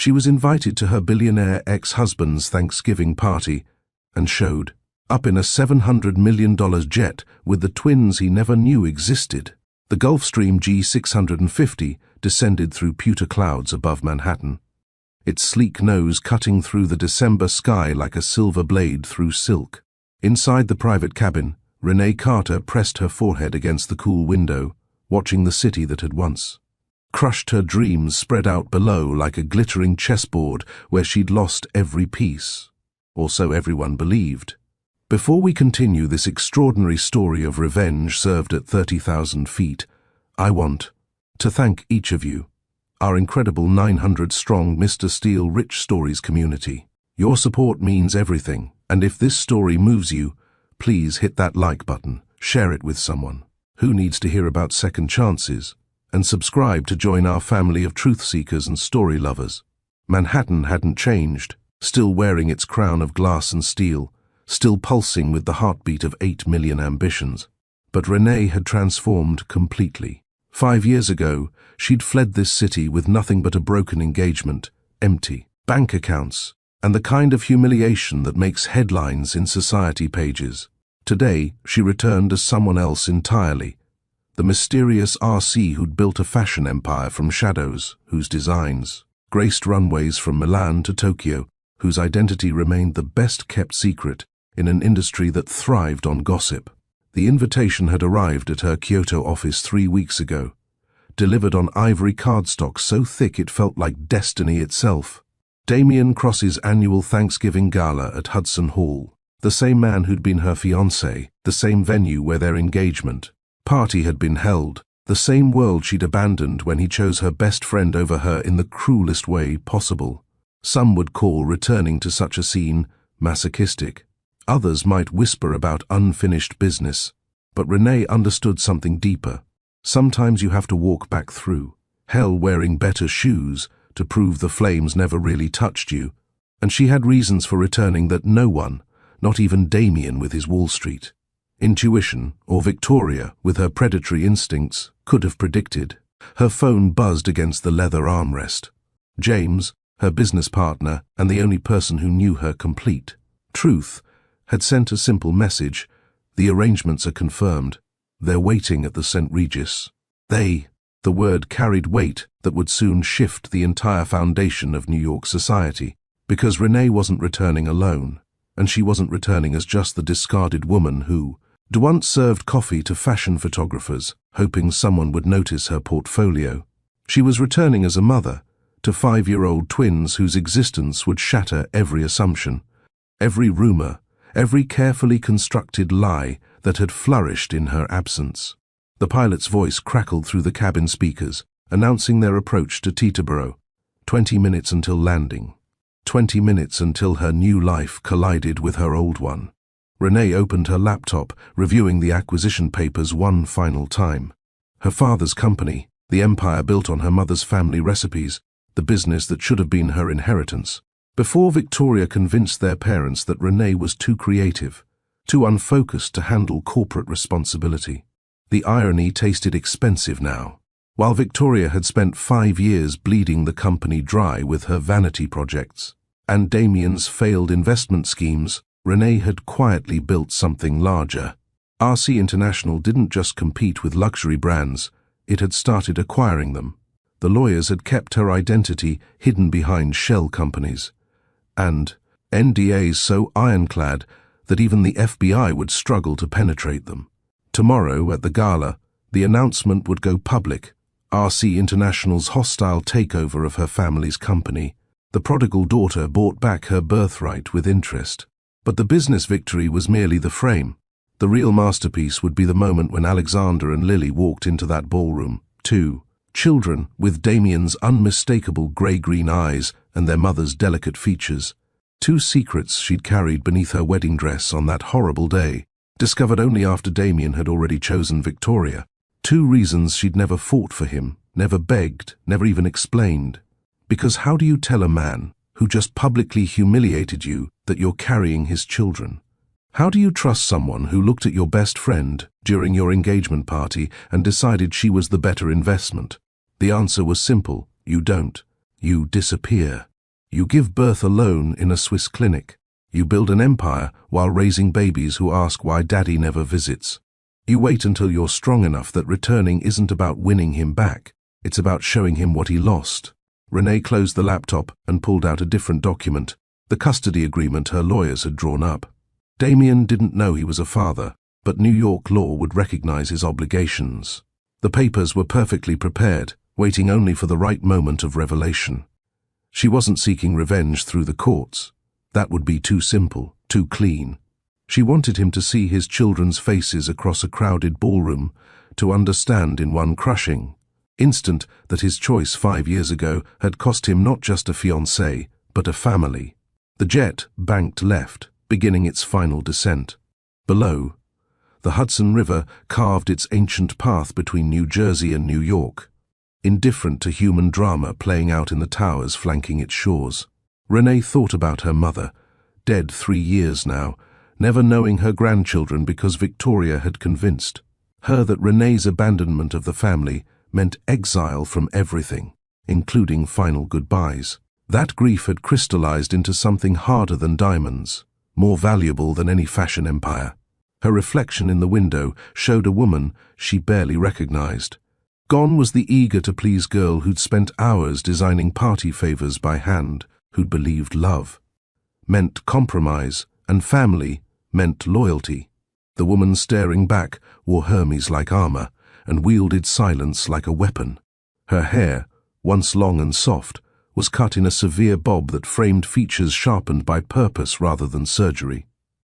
She was invited to her billionaire ex-husband's Thanksgiving party and showed up in a $700 million jet with the twins he never knew existed. The Gulfstream G650 descended through pewter clouds above Manhattan, its sleek nose cutting through the December sky like a silver blade through silk. Inside the private cabin, Renee Carter pressed her forehead against the cool window, watching the city that had once crushed her dreams spread out below like a glittering chessboard where she'd lost every piece, or so everyone believed. Before we continue this extraordinary story of revenge served at 30,000 feet, I want to thank each of you, our incredible 900-strong Mr. Steele Rich Stories community. Your support means everything, and if this story moves you, please hit that like button, share it with someone who needs to hear about second chances, and subscribe to join our family of truth seekers and story lovers. Manhattan hadn't changed, still wearing its crown of glass and steel, still pulsing with the heartbeat of 8 million ambitions. But Renee had transformed completely. 5 years ago, she'd fled this city with nothing but a broken engagement, empty bank accounts, and the kind of humiliation that makes headlines in society pages. Today, she returned as someone else entirely. The mysterious RC who'd built a fashion empire from shadows, whose designs graced runways from Milan to Tokyo, whose identity remained the best-kept secret in an industry that thrived on gossip. The invitation had arrived at her Kyoto office 3 weeks ago, delivered on ivory cardstock so thick it felt like destiny itself. Damien Cross's annual Thanksgiving gala at Hudson Hall, the same man who'd been her fiancé, the same venue where their engagement party had been held, the same world she'd abandoned when he chose her best friend over her in the cruelest way possible. Some would call returning to such a scene masochistic. Others might whisper about unfinished business. But Renee understood something deeper. Sometimes you have to walk back through hell wearing better shoes to prove the flames never really touched you. And she had reasons for returning that no one, not even Damien with his Wall Street intuition, or Victoria with her predatory instincts, could have predicted. Her phone buzzed against the leather armrest. James, her business partner and the only person who knew her complete truth, had sent a simple message: the arrangements are confirmed. They're waiting at the St. Regis. The word carried weight that would soon shift the entire foundation of New York society, because Renee wasn't returning alone, and she wasn't returning as just the discarded woman who once served coffee to fashion photographers, hoping someone would notice her portfolio. She was returning as a mother to 5-year-old twins whose existence would shatter every assumption, every rumor, every carefully constructed lie that had flourished in her absence. The pilot's voice crackled through the cabin speakers, announcing their approach to Teterboro. 20 minutes until landing. 20 minutes until her new life collided with her old one. Renee opened her laptop, reviewing the acquisition papers one final time. Her father's company, the empire built on her mother's family recipes, the business that should have been her inheritance. Before Victoria convinced their parents that Renee was too creative, too unfocused to handle corporate responsibility. The irony tasted expensive now. While Victoria had spent 5 years bleeding the company dry with her vanity projects and Damien's failed investment schemes, Renee had quietly built something larger. RC International didn't just compete with luxury brands, it had started acquiring them. The lawyers had kept her identity hidden behind shell companies, and NDAs so ironclad that even the FBI would struggle to penetrate them. Tomorrow, at the gala, the announcement would go public: RC International's hostile takeover of her family's company. The prodigal daughter bought back her birthright with interest. But the business victory was merely the frame. The real masterpiece would be the moment when Alexander and Lily walked into that ballroom. 2 children with Damien's unmistakable grey-green eyes and their mother's delicate features. 2 secrets she'd carried beneath her wedding dress on that horrible day, discovered only after Damien had already chosen Victoria. 2 reasons she'd never fought for him, never begged, never even explained. Because how do you tell a man who just publicly humiliated you that you're carrying his children? How do you trust someone who looked at your best friend during your engagement party and decided she was the better investment? The answer was simple: you don't. You disappear. You give birth alone in a Swiss clinic. You build an empire while raising babies who ask why daddy never visits. You wait until you're strong enough that returning isn't about winning him back. It's about showing him what he lost. Renee closed the laptop and pulled out a different document, the custody agreement her lawyers had drawn up. Damien didn't know he was a father, but New York law would recognize his obligations. The papers were perfectly prepared, waiting only for the right moment of revelation. She wasn't seeking revenge through the courts. That would be too simple, too clean. She wanted him to see his children's faces across a crowded ballroom, to understand in one crushing instant that his choice 5 years ago had cost him not just a fiancé, but a family. The jet banked left, beginning its final descent. Below, the Hudson River carved its ancient path between New Jersey and New York, indifferent to human drama playing out in the towers flanking its shores. Renee thought about her mother, dead 3 years now, never knowing her grandchildren because Victoria had convinced her that Renee's abandonment of the family meant exile from everything, including final goodbyes. That grief had crystallized into something harder than diamonds, more valuable than any fashion empire. Her reflection in the window showed a woman she barely recognized. Gone was the eager-to-please girl who'd spent hours designing party favors by hand, who'd believed love meant compromise and family meant loyalty. The woman staring back wore Hermes-like armor and wielded silence like a weapon. Her hair, once long and soft, was cut in a severe bob that framed features sharpened by purpose rather than surgery.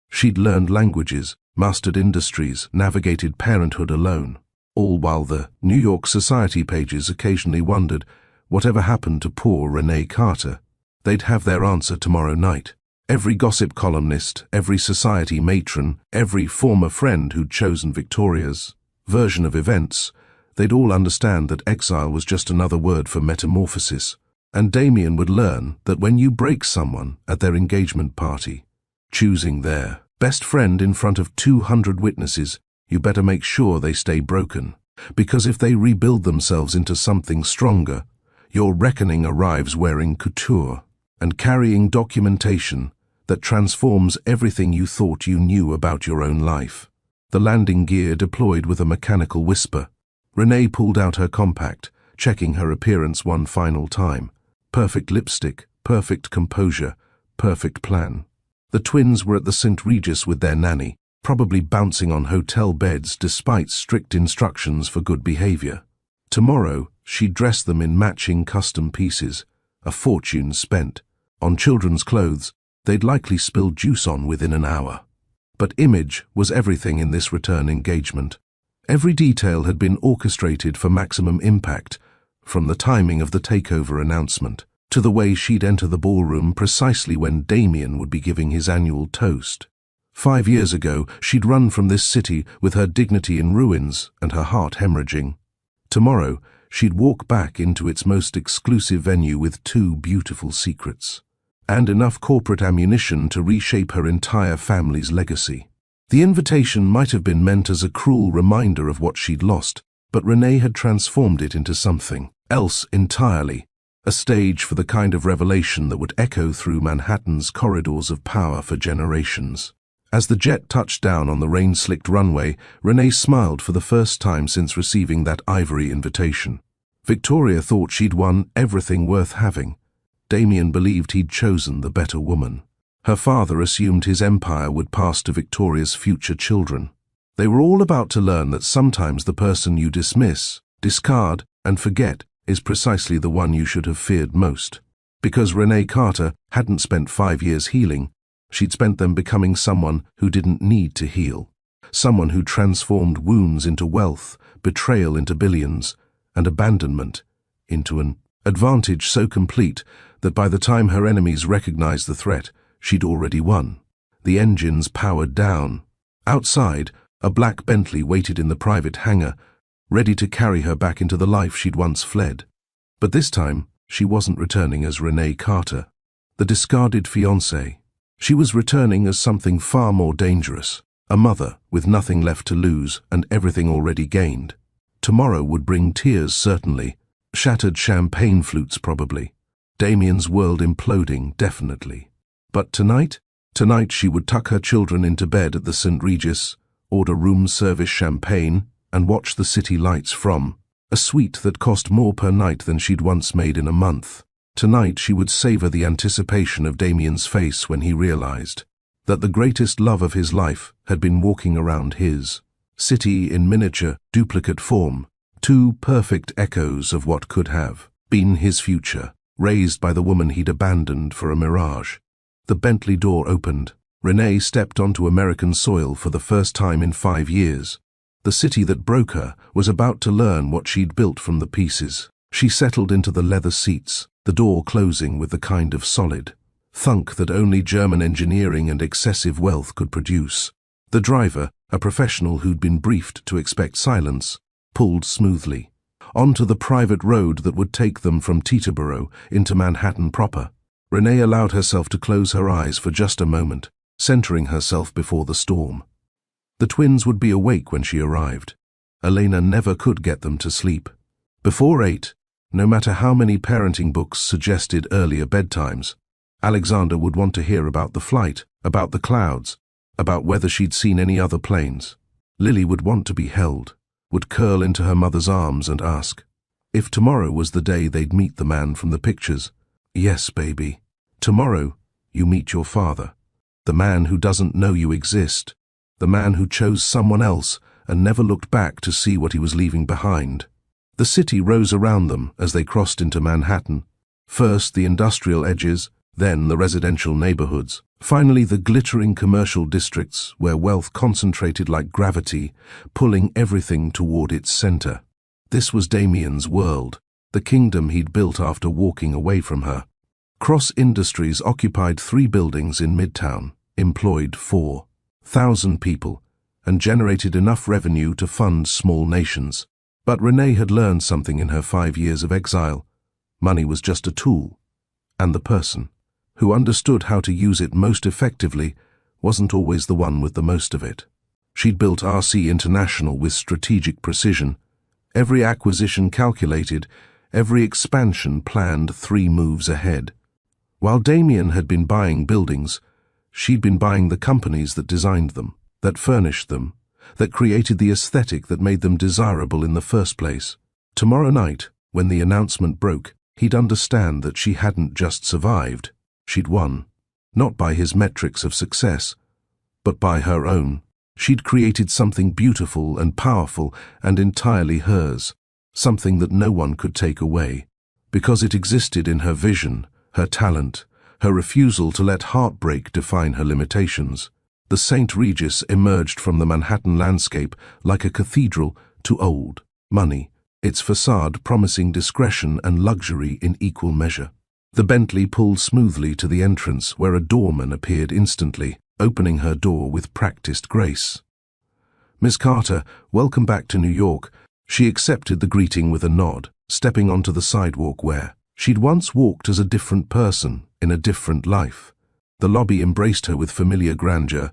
She'd learned languages, mastered industries, navigated parenthood alone, all while the New York society pages occasionally wondered whatever happened to poor Renee Carter. They'd have their answer tomorrow night. Every gossip columnist, every society matron, every former friend who'd chosen Victoria's version of events, they'd all understand that exile was just another word for metamorphosis. And Damien would learn that when you break someone at their engagement party, choosing their best friend in front of 200 witnesses, you better make sure they stay broken. Because if they rebuild themselves into something stronger, your reckoning arrives wearing couture and carrying documentation that transforms everything you thought you knew about your own life. The landing gear deployed with a mechanical whisper. Renee pulled out her compact, checking her appearance one final time. Perfect lipstick, perfect composure, perfect plan. The twins were at the St. Regis with their nanny, probably bouncing on hotel beds despite strict instructions for good behavior. Tomorrow, she'd dress them in matching custom pieces, a fortune spent. On children's clothes, they'd likely spill juice on within an hour. But image was everything in this return engagement. Every detail had been orchestrated for maximum impact, from the timing of the takeover announcement to the way she'd enter the ballroom precisely when Damien would be giving his annual toast. 5 years ago, she'd run from this city with her dignity in ruins and her heart hemorrhaging. Tomorrow, she'd walk back into its most exclusive venue with 2 beautiful secrets, and enough corporate ammunition to reshape her entire family's legacy. The invitation might have been meant as a cruel reminder of what she'd lost, but Renee had transformed it into something else entirely, a stage for the kind of revelation that would echo through Manhattan's corridors of power for generations. As the jet touched down on the rain-slicked runway, Renee smiled for the first time since receiving that ivory invitation. Victoria thought she'd won everything worth having. Damien believed he'd chosen the better woman. Her father assumed his empire would pass to Victoria's future children. They were all about to learn that sometimes the person you dismiss, discard, and forget is precisely the one you should have feared most. Because Renee Carter hadn't spent 5 years healing, she'd spent them becoming someone who didn't need to heal. Someone who transformed wounds into wealth, betrayal into billions, and abandonment into an advantage so complete that by the time her enemies recognized the threat, she'd already won. The engines powered down. Outside, a black Bentley waited in the private hangar, ready to carry her back into the life she'd once fled. But this time, she wasn't returning as Renee Carter, the discarded fiancée. She was returning as something far more dangerous, a mother with nothing left to lose and everything already gained. Tomorrow would bring tears certainly, shattered champagne flutes probably, Damien's world imploding, definitely. But tonight she would tuck her children into bed at the St. Regis, order room service champagne, and watch the city lights from a suite that cost more per night than she'd once made in a month. Tonight she would savor the anticipation of Damien's face when he realized that the greatest love of his life had been walking around his city in miniature, duplicate form, two perfect echoes of what could have been his future, raised by the woman he'd abandoned for a mirage. The Bentley door opened. Renee stepped onto American soil for the first time in 5 years. The city that broke her was about to learn what she'd built from the pieces. She settled into the leather seats, the door closing with the kind of solid thunk that only German engineering and excessive wealth could produce. The driver, a professional who'd been briefed to expect silence, pulled smoothly onto the private road that would take them from Teterboro into Manhattan proper. Renee allowed herself to close her eyes for just a moment, centering herself before the storm. The twins would be awake when she arrived. Elena never could get them to sleep. Before 8, no matter how many parenting books suggested earlier bedtimes, Alexander would want to hear about the flight, about the clouds, about whether she'd seen any other planes. Lily would want to be held, would curl into her mother's arms and ask if tomorrow was the day they'd meet the man from the pictures. Yes, baby. Tomorrow, you meet your father. The man who doesn't know you exist. The man who chose someone else and never looked back to see what he was leaving behind. The city rose around them as they crossed into Manhattan. First the industrial edges, then the residential neighborhoods. Finally the glittering commercial districts where wealth concentrated like gravity, pulling everything toward its center. This was Damien's world, the kingdom he'd built after walking away from her. Cross Industries occupied 3 buildings in Midtown, employed 4,000 people, and generated enough revenue to fund small nations. But Renee had learned something in her 5 years of exile. Money was just a tool, and the person who understood how to use it most effectively wasn't always the one with the most of it. She'd built RC International with strategic precision, every acquisition calculated, every expansion planned 3 moves ahead. While Damien had been buying buildings, she'd been buying the companies that designed them, that furnished them, that created the aesthetic that made them desirable in the first place. Tomorrow night, when the announcement broke, he'd understand that she hadn't just survived, she'd won. Not by his metrics of success, but by her own. She'd created something beautiful and powerful and entirely hers, something that no one could take away, because it existed in her vision, her talent, her refusal to let heartbreak define her limitations. The St. Regis emerged from the Manhattan landscape like a cathedral to old money, its facade promising discretion and luxury in equal measure. The Bentley pulled smoothly to the entrance where a doorman appeared instantly, opening her door with practiced grace. Miss Carter, welcome back to New York. She accepted the greeting with a nod, stepping onto the sidewalk where she'd once walked as a different person in a different life. The lobby embraced her with familiar grandeur.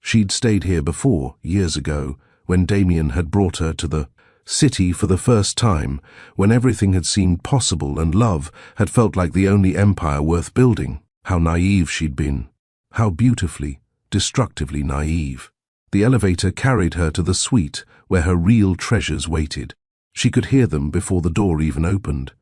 She'd stayed here before, years ago, when Damien had brought her to the city for the first time, when everything had seemed possible and love had felt like the only empire worth building. How naive she'd been. How beautifully, destructively naive. The elevator carried her to the suite where her real treasures waited. She could hear them before the door even opened.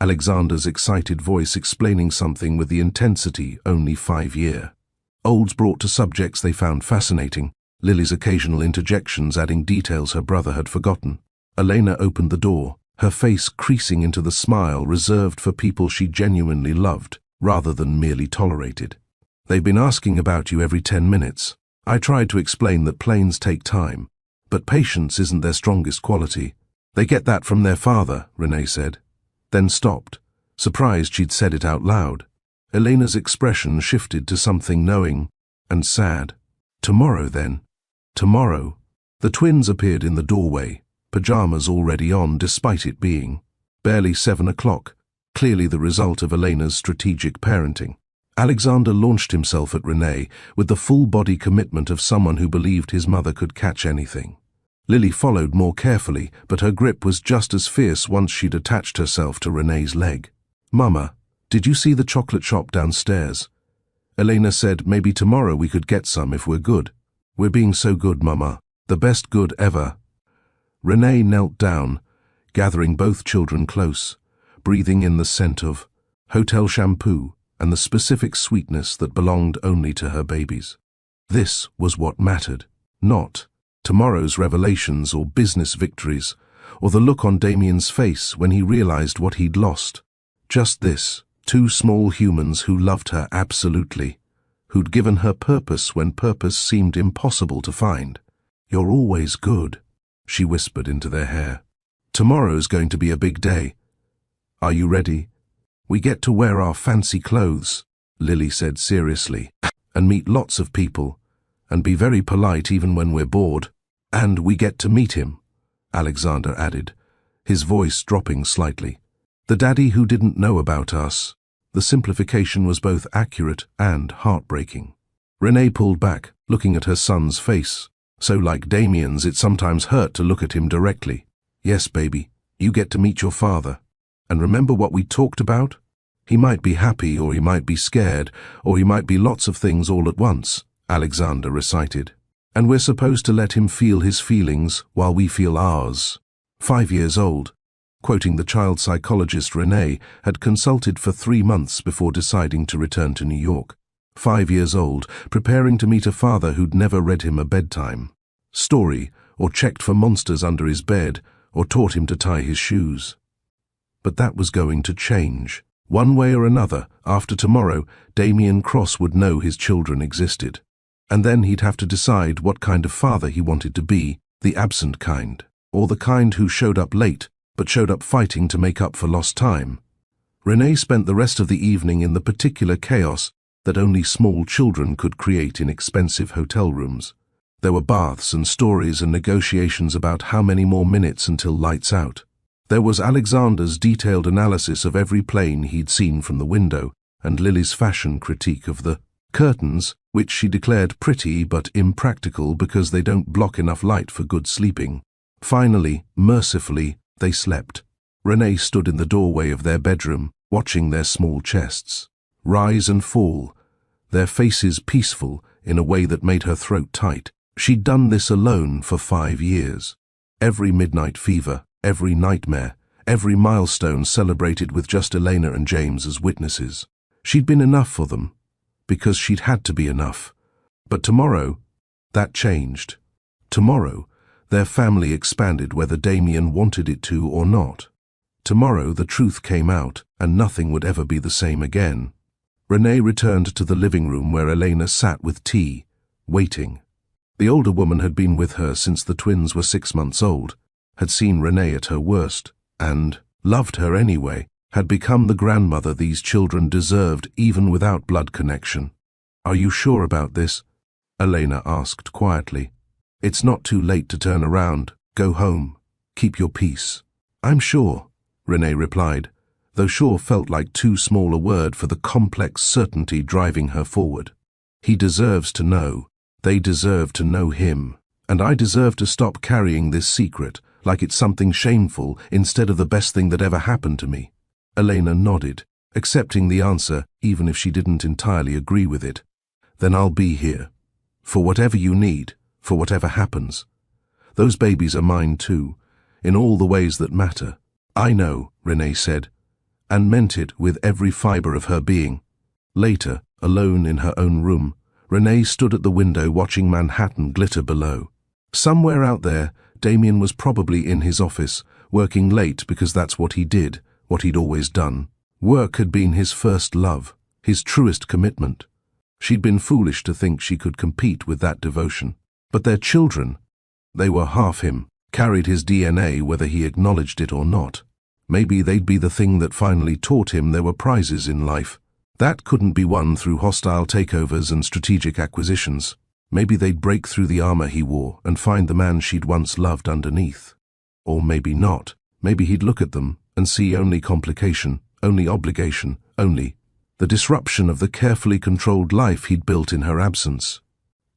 Alexander's excited voice explaining something with the intensity only 5-year-olds brought to subjects they found fascinating, Lily's occasional interjections adding details her brother had forgotten. Elena opened the door, her face creasing into the smile reserved for people she genuinely loved, rather than merely tolerated. They've been asking about you every 10 minutes. I tried to explain that planes take time, but patience isn't their strongest quality. They get that from their father, Renee said. Then stopped, surprised she'd said it out loud. Elena's expression shifted to something knowing and sad. Tomorrow, then. Tomorrow. The twins appeared in the doorway, pajamas already on despite it being barely 7 o'clock, clearly the result of Elena's strategic parenting. Alexander launched himself at Renee with the full-body commitment of someone who believed his mother could catch anything. Lily followed more carefully, but her grip was just as fierce once she'd attached herself to Renee's leg. "Mama, Did you see the chocolate shop downstairs? Elena said maybe tomorrow we could get some if we're good. We're being so good, Mama. The best good ever. Renee knelt down, gathering both children close, breathing in the scent of hotel shampoo and the specific sweetness that belonged only to her babies. This was what mattered, not tomorrow's revelations or business victories, or the look on Damien's face when he realized what he'd lost. Just this, two small humans who loved her absolutely, who'd given her purpose when purpose seemed impossible to find. You're always good, she whispered into their hair. Tomorrow's going to be a big day. Are you ready? We get to wear our fancy clothes, Lily said seriously, and meet lots of people, and be very polite even when we're bored. And we get to meet him, Alexander added, his voice dropping slightly. The daddy who didn't know about us. The simplification was both accurate and heartbreaking. Renee pulled back, looking at her son's face. So like Damien's, it sometimes hurt to look at him directly. Yes, baby, you get to meet your father. And remember what we talked about? He might be happy, or he might be scared, or he might be lots of things all at once, Alexander recited. And we're supposed to let him feel his feelings while we feel ours. 5 years old. Quoting the child psychologist Renee, had consulted for 3 months before deciding to return to New York. 5 years old, preparing to meet a father who'd never read him a bedtime story, or checked for monsters under his bed, or taught him to tie his shoes. But that was going to change. One way or another, after tomorrow, Damien Cross would know his children existed. And then he'd have to decide what kind of father he wanted to be, the absent kind, or the kind who showed up late, but showed up fighting to make up for lost time. Renee spent the rest of the evening in the particular chaos that only small children could create in expensive hotel rooms. There were baths and stories and negotiations about how many more minutes until lights out. There was Alexander's detailed analysis of every plane he'd seen from the window, and Lily's fashion critique of the curtains, which she declared pretty but impractical because they don't block enough light for good sleeping. Finally, mercifully, they slept. Renee stood in the doorway of their bedroom, watching their small chests rise and fall, their faces peaceful in a way that made her throat tight. She'd done this alone for 5 years. Every midnight fever, every nightmare, every milestone celebrated with just Elena and James as witnesses. She'd been enough for them, because she'd had to be enough. But tomorrow, that changed. Tomorrow, their family expanded whether Damien wanted it to or not. Tomorrow, the truth came out, and nothing would ever be the same again. Renee returned to the living room where Elena sat with tea, waiting. The older woman had been with her since the twins were 6 months old, had seen Renee at her worst, and loved her anyway, had become the grandmother these children deserved even without blood connection. Are you sure about this? Elena asked quietly. It's not too late to turn around. Go home. Keep your peace. I'm sure, Renee replied, though sure felt like too small a word for the complex certainty driving her forward. He deserves to know. They deserve to know him. And I deserve to stop carrying this secret like it's something shameful instead of the best thing that ever happened to me. Elena nodded, accepting the answer even if she didn't entirely agree with it. Then I'll be here. For whatever you need, for whatever happens. Those babies are mine too, in all the ways that matter. I know, Renee said, and meant it with every fiber of her being. Later, alone in her own room, Renee stood at the window watching Manhattan glitter below. Somewhere out there, Damien was probably in his office, working late because that's what he did, what he'd always done. Work had been his first love, his truest commitment. She'd been foolish to think she could compete with that devotion. But their children, they were half him, carried his DNA whether he acknowledged it or not. Maybe they'd be the thing that finally taught him there were prizes in life. That couldn't be won through hostile takeovers and strategic acquisitions. Maybe they'd break through the armor he wore and find the man she'd once loved underneath. Or maybe not. Maybe he'd look at them and see only complication, only obligation, only the disruption of the carefully controlled life he'd built in her absence.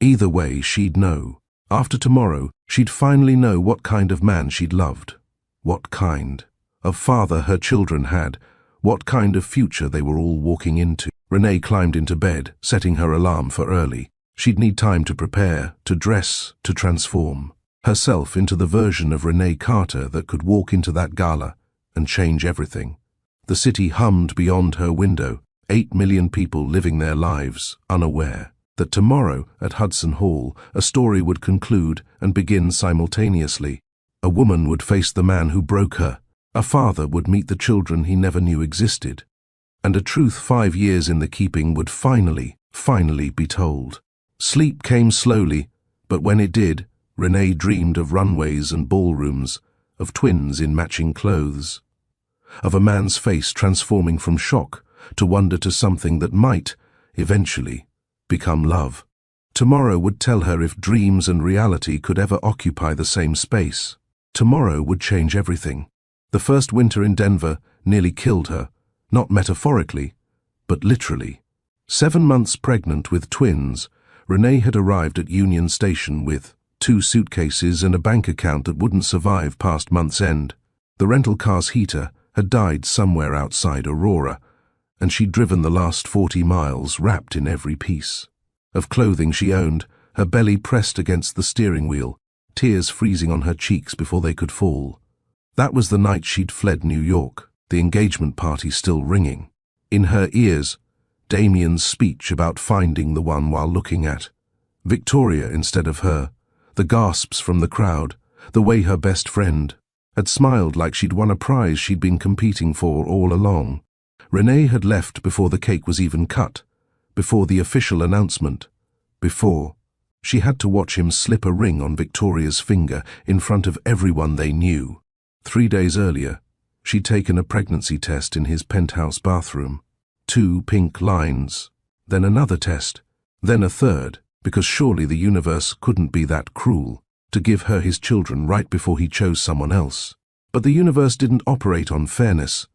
Either way, she'd know. After tomorrow, she'd finally know what kind of man she'd loved. What kind of father her children had, What kind of future they were all walking into. Renee climbed into bed, setting her alarm for early. She'd need time to prepare, to dress, to transform herself into the version of Renee Carter that could walk into that gala and change everything. The city hummed beyond her window, 8 million people living their lives, unaware that tomorrow at Hudson Hall a story would conclude and begin simultaneously. A woman would face the man who broke her. A father would meet the children he never knew existed. And a truth 5 years in the keeping would finally be told. Sleep came slowly, but when it did, Renee dreamed of runways and ballrooms, of twins in matching clothes, of a man's face transforming from shock to wonder to something that might, eventually, become love. Tomorrow would tell her if dreams and reality could ever occupy the same space. Tomorrow would change everything. The first winter in Denver nearly killed her, not metaphorically, but literally. 7 months pregnant with twins, Renee had arrived at Union Station with 2 suitcases and a bank account that wouldn't survive past month's end. The rental car's heater had died somewhere outside Aurora, and she'd driven the last 40 miles wrapped in every piece of clothing she owned, her belly pressed against the steering wheel, tears freezing on her cheeks before they could fall. That was the night she'd fled New York, the engagement party still ringing. In her ears, Damien's speech about finding the one while looking at Victoria instead of her, the gasps from the crowd, the way her best friend had smiled like she'd won a prize she'd been competing for all along. Renee had left before the cake was even cut, before the official announcement, before she had to watch him slip a ring on Victoria's finger in front of everyone they knew. 3 days earlier, she'd taken a pregnancy test in his penthouse bathroom. 2 pink lines, then another test, then a third, because surely the universe couldn't be that cruel to give her his children right before he chose someone else. But the universe didn't operate on fairness,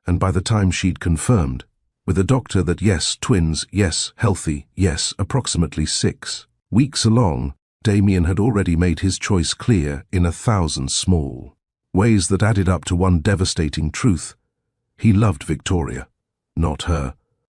and by the time she'd confirmed, with a doctor that yes, twins, yes, healthy, yes, approximately 6 weeks along, Damien had already made his choice clear in 1,000 small ways that added up to one devastating truth. He loved Victoria, not her.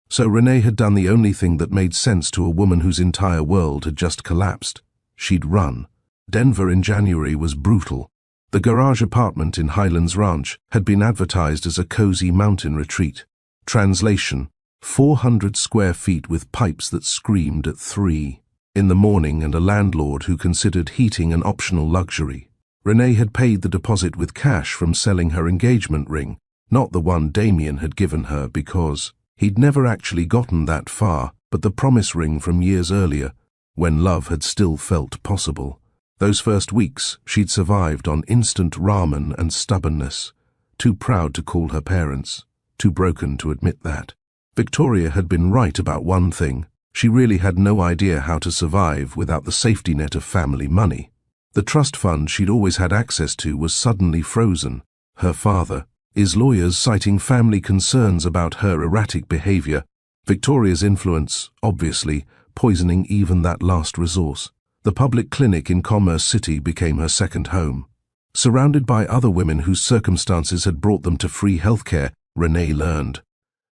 So Renee had done the only thing that made sense to a woman whose entire world had just collapsed. She'd run. Denver in January was brutal. The garage apartment in Highlands Ranch had been advertised as a cozy mountain retreat. Translation: 400 square feet with pipes that screamed at 3 in the morning and a landlord who considered heating an optional luxury. Renee had paid the deposit with cash from selling her engagement ring, not the one Damien had given her because he'd never actually gotten that far, but the promise ring from years earlier, when love had still felt possible. Those first weeks, she'd survived on instant ramen and stubbornness, too proud to call her parents, too broken to admit that. Victoria had been right about one thing. She really had no idea how to survive without the safety net of family money. The trust fund she'd always had access to was suddenly frozen. Her father, his lawyers citing family concerns about her erratic behavior, Victoria's influence, obviously, poisoning even that last resource. The public clinic in Commerce City became her second home. Surrounded by other women whose circumstances had brought them to free healthcare, Renee learned.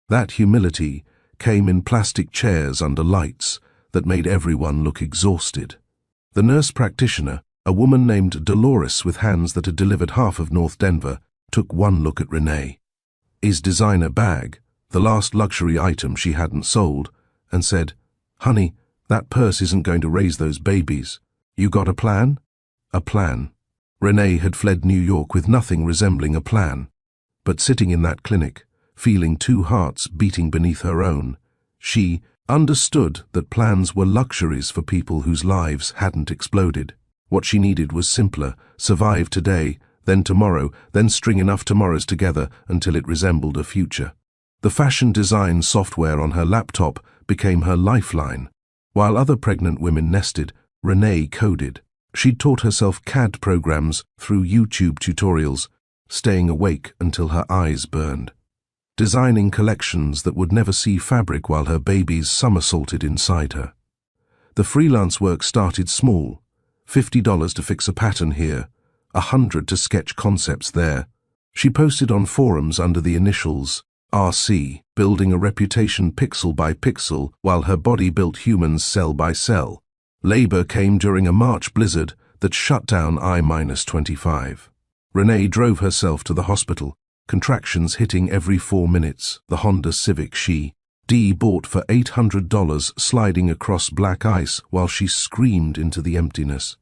That humility came in plastic chairs under lights that made everyone look exhausted. The nurse practitioner, a woman named Dolores with hands that had delivered half of North Denver, took one look at Renee, his designer bag, the last luxury item she hadn't sold, and said, "Honey, that purse isn't going to raise those babies. You got a plan?" A plan. Renee had fled New York with nothing resembling a plan. But sitting in that clinic, feeling 2 hearts beating beneath her own, she understood that plans were luxuries for people whose lives hadn't exploded. What she needed was simpler: survive today, then tomorrow, then string enough tomorrows together until it resembled a future. The fashion design software on her laptop became her lifeline. While other pregnant women nested, Renee coded. She'd taught herself CAD programs through YouTube tutorials, staying awake until her eyes burned, designing collections that would never see fabric while her babies somersaulted inside her. The freelance work started small: $50 to fix a pattern here, $100 to sketch concepts there. She posted on forums under the initials RC, building a reputation pixel by pixel while her body built humans cell by cell. Labor came during a March blizzard that shut down I-25. Renee drove herself to the hospital, contractions hitting every 4 minutes. The Honda Civic she bought for $800 sliding across black ice while she screamed into the emptiness.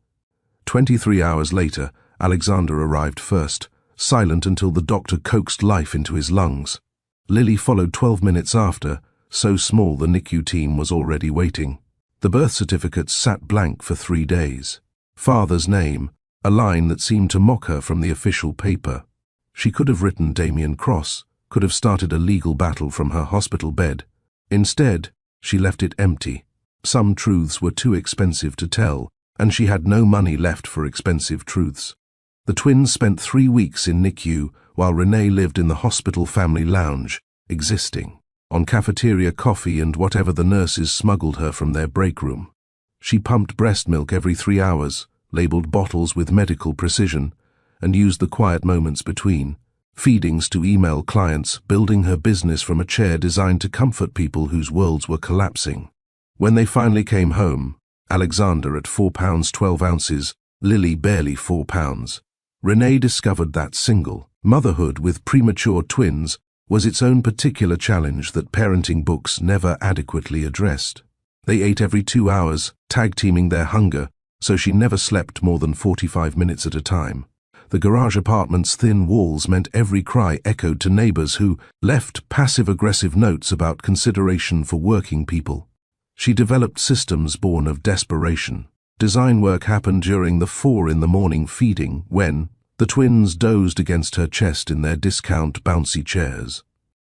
23 hours later, Alexander arrived first, silent until the doctor coaxed life into his lungs. Lily followed 12 minutes after, so small the NICU team was already waiting. The birth certificate sat blank for 3 days. Father's name, a line that seemed to mock her from the official paper. She could have written Damien Cross, could have started a legal battle from her hospital bed. Instead, she left it empty. Some truths were too expensive to tell, and she had no money left for expensive truths. The twins spent 3 weeks in NICU while Renee lived in the hospital family lounge, existing, on cafeteria coffee and whatever the nurses smuggled her from their break room. She pumped breast milk every 3 hours, labeled bottles with medical precision, and used the quiet moments between, feedings to email clients, building her business from a chair designed to comfort people whose worlds were collapsing. When they finally came home, Alexander at 4 pounds 12 ounces, Lily barely 4 pounds, Renee discovered that single motherhood with premature twins was its own particular challenge that parenting books never adequately addressed. They ate every 2 hours, tag-teaming their hunger, so she never slept more than 45 minutes at a time. The garage apartment's thin walls meant every cry echoed to neighbors who left passive-aggressive notes about consideration for working people. She developed systems born of desperation. Design work happened during the 4 in the morning feeding when the twins dozed against her chest in their discount bouncy chairs.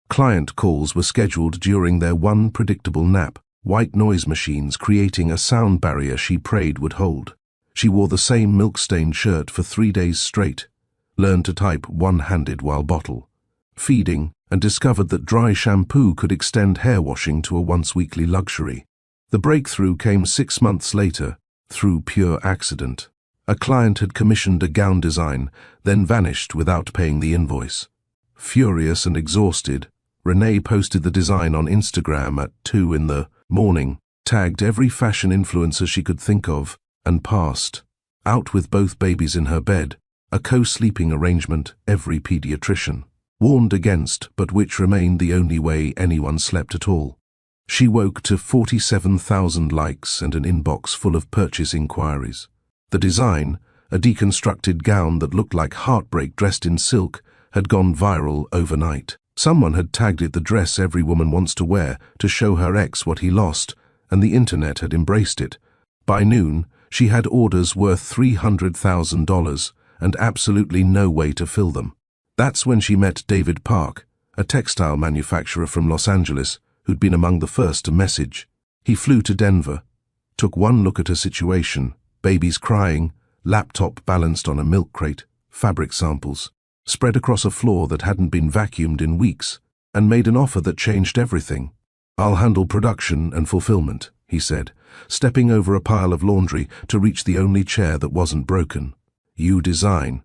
Client calls were scheduled during their one predictable nap, white noise machines creating a sound barrier she prayed would hold. She wore the same milk-stained shirt for 3 days straight, learned to type one-handed while bottle, feeding, and discovered that dry shampoo could extend hair washing to a once-weekly luxury. The breakthrough came 6 months later, through pure accident. A client had commissioned a gown design, then vanished without paying the invoice. Furious and exhausted, Renee posted the design on Instagram at 2 in the morning, tagged every fashion influencer she could think of, and passed. Out with both babies in her bed, a co-sleeping arrangement every pediatrician warned against, but which remained the only way anyone slept at all. She woke to 47,000 likes and an inbox full of purchase inquiries. The design, a deconstructed gown that looked like heartbreak dressed in silk, had gone viral overnight. Someone had tagged it the dress every woman wants to wear to show her ex what he lost, and the internet had embraced it. By noon, she had orders worth $300,000 and absolutely no way to fill them. That's when she met David Park, a textile manufacturer from Los Angeles, who'd been among the first to message. He flew to Denver, took one look at her situation, babies crying, laptop balanced on a milk crate, fabric samples, spread across a floor that hadn't been vacuumed in weeks, and made an offer that changed everything. "I'll handle production and fulfillment," he said, stepping over a pile of laundry to reach the only chair that wasn't broken. "You design.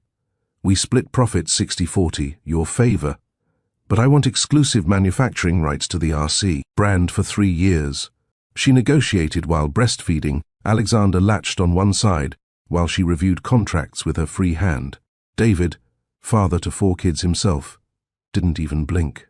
We split profits 60-40, your favor. But I want exclusive manufacturing rights to the RC brand for 3 years." She negotiated while breastfeeding. Alexander latched on one side while she reviewed contracts with her free hand. David, father to 4 kids himself, didn't even blink.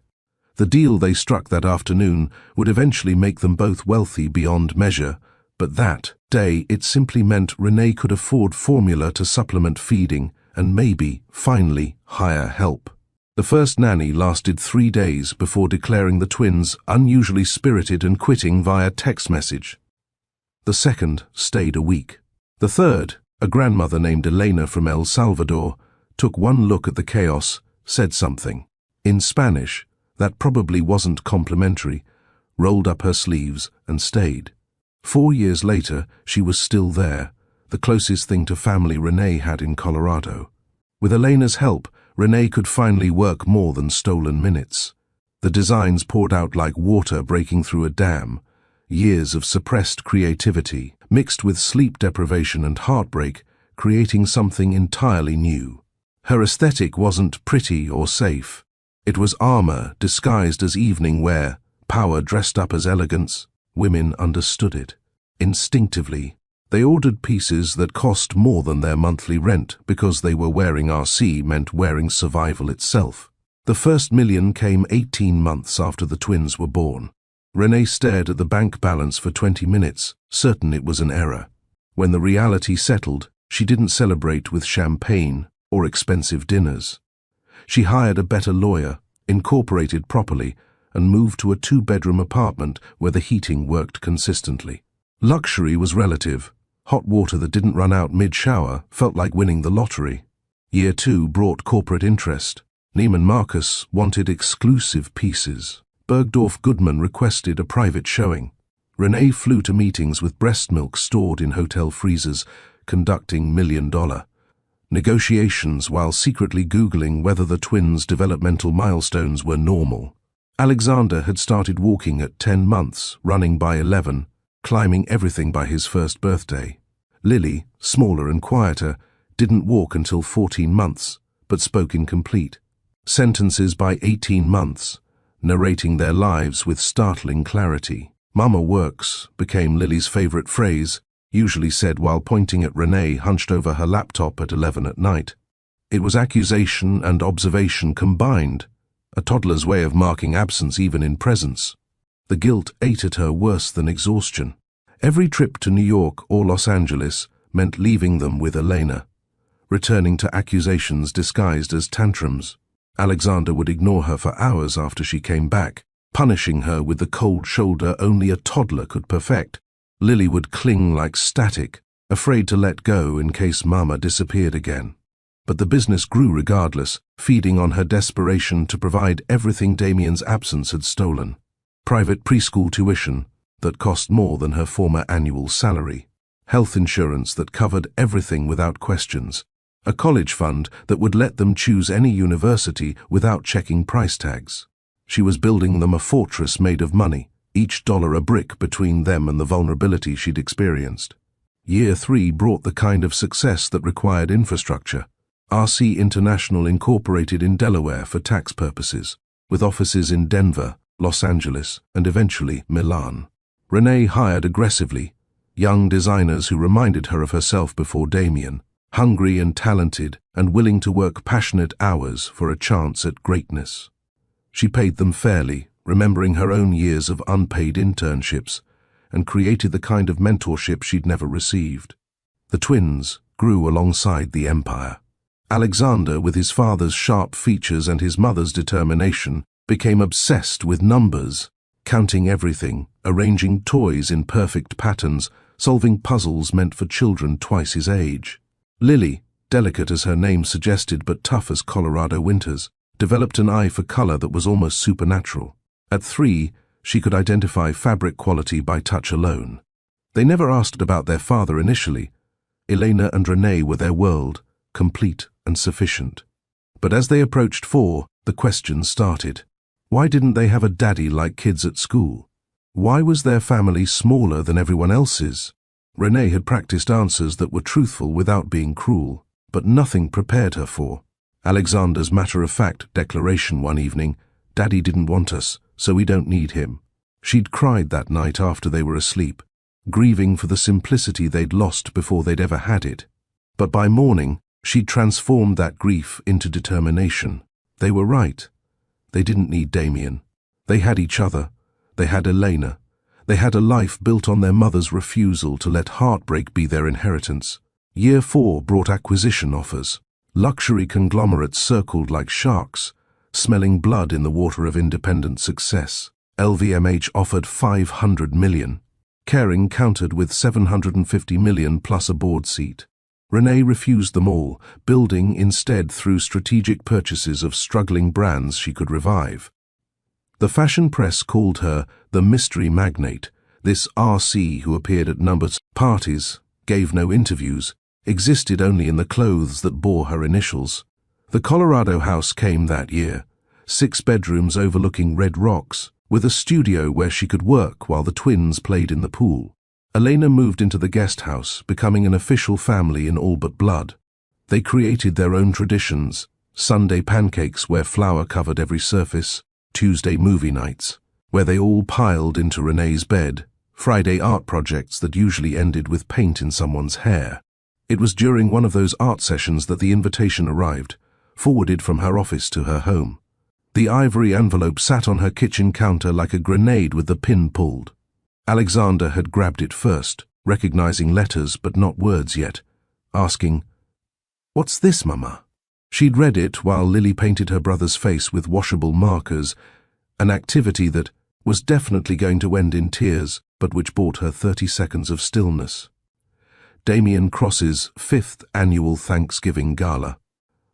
The deal they struck that afternoon would eventually make them both wealthy beyond measure, but that day it simply meant Renee could afford formula to supplement feeding and maybe, finally, hire help. The first nanny lasted 3 days before declaring the twins unusually spirited and quitting via text message. The second stayed a week. The third, a grandmother named Elena from El Salvador, took one look at the chaos, said something in Spanish that probably wasn't complimentary, rolled up her sleeves and stayed. 4 years later, she was still there, the closest thing to family Renee had in Colorado. With Elena's help, Renee could finally work more than stolen minutes. The designs poured out like water breaking through a dam. Years of suppressed creativity, mixed with sleep deprivation and heartbreak, creating something entirely new. Her aesthetic wasn't pretty or safe. It was armor disguised as evening wear, power dressed up as elegance. Women understood it. Instinctively, they ordered pieces that cost more than their monthly rent because they were wearing RC meant wearing survival itself. The first million came 18 months after the twins were born. Renee stared at the bank balance for 20 minutes, certain it was an error. When the reality settled, she didn't celebrate with champagne or expensive dinners. She hired a better lawyer, incorporated properly, and moved to a 2-bedroom apartment where the heating worked consistently. Luxury was relative. Hot water that didn't run out mid-shower felt like winning the lottery. Year 2 brought corporate interest. Neiman Marcus wanted exclusive pieces. Bergdorf Goodman requested a private showing. Renee flew to meetings with breast milk stored in hotel freezers, conducting million-dollar negotiations while secretly Googling whether the twins' developmental milestones were normal. Alexander had started walking at 10 months, running by 11, climbing everything by his first birthday. Lily, smaller and quieter, didn't walk until 14 months, but spoke incomplete. Sentences by 18 months, narrating their lives with startling clarity. "Mama works" became Lily's favorite phrase, usually said while pointing at Renee hunched over her laptop at 11 at night. It was accusation and observation combined, a toddler's way of marking absence even in presence. The guilt ate at her worse than exhaustion. Every trip to New York or Los Angeles meant leaving them with Elena, returning to accusations disguised as tantrums. Alexander would ignore her for hours after she came back, punishing her with the cold shoulder only a toddler could perfect. Lily would cling like static, afraid to let go in case Mama disappeared again. But the business grew regardless, feeding on her desperation to provide everything Damien's absence had stolen. Private preschool tuition that cost more than her former annual salary. Health insurance that covered everything without questions. A college fund that would let them choose any university without checking price tags. She was building them a fortress made of money, each dollar a brick between them and the vulnerability she'd experienced. Year 3 brought the kind of success that required infrastructure. RC International incorporated in Delaware for tax purposes, with offices in Denver, Los Angeles, and eventually Milan. Renee hired aggressively, young designers who reminded her of herself before Damien, hungry and talented and willing to work passionate hours for a chance at greatness. She paid them fairly, remembering her own years of unpaid internships, and created the kind of mentorship she'd never received. The twins grew alongside the empire. Alexander, with his father's sharp features and his mother's determination, became obsessed with numbers, counting everything, arranging toys in perfect patterns, solving puzzles meant for children twice his age. Lily, delicate as her name suggested but tough as Colorado winters, developed an eye for color that was almost supernatural. At 3, she could identify fabric quality by touch alone. They never asked about their father initially. Elena and Renee were their world, complete and sufficient. But as they approached 4, the questions started. Why didn't they have a daddy like kids at school? Why was their family smaller than everyone else's? Renee had practiced answers that were truthful without being cruel, but nothing prepared her for Alexander's matter-of-fact declaration one evening, "Daddy didn't want us, so we don't need him." She'd cried that night after they were asleep, grieving for the simplicity they'd lost before they'd ever had it. But by morning, she'd transformed that grief into determination. They were right. They didn't need Damien. They had each other. They had Elena. They had a life built on their mother's refusal to let heartbreak be their inheritance. Year 4 brought acquisition offers. Luxury conglomerates circled like sharks, smelling blood in the water of independent success. LVMH offered $500 million. Kering countered with $750 million plus a board seat. Renee refused them all, building instead through strategic purchases of struggling brands she could revive. The fashion press called her the mystery magnate, this RC who appeared at numbers parties, gave no interviews, existed only in the clothes that bore her initials. The Colorado house came that year, 6 bedrooms overlooking red rocks, with a studio where she could work while the twins played in the pool. Elena moved into the guest house, becoming an official family in all but blood. They created their own traditions, Sunday pancakes where flour covered every surface, Tuesday movie nights, where they all piled into Renee's bed, Friday art projects that usually ended with paint in someone's hair. It was during one of those art sessions that the invitation arrived, forwarded from her office to her home. The ivory envelope sat on her kitchen counter like a grenade with the pin pulled. Alexander had grabbed it first, recognizing letters but not words yet, asking, "What's this, Mama?" She'd read it while Lily painted her brother's face with washable markers, an activity that was definitely going to end in tears, but which bought her 30 seconds of stillness. Damien Cross's 5th annual Thanksgiving Gala.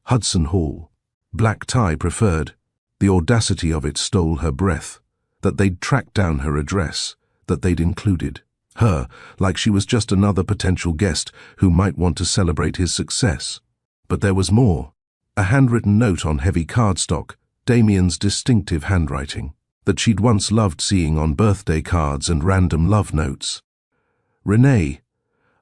Hudson Hall. Black tie preferred. The audacity of it stole her breath. That they'd tracked down her address. That they'd included her, like she was just another potential guest who might want to celebrate his success. But there was more. A handwritten note on heavy cardstock, Damien's distinctive handwriting, that she'd once loved seeing on birthday cards and random love notes. Renee,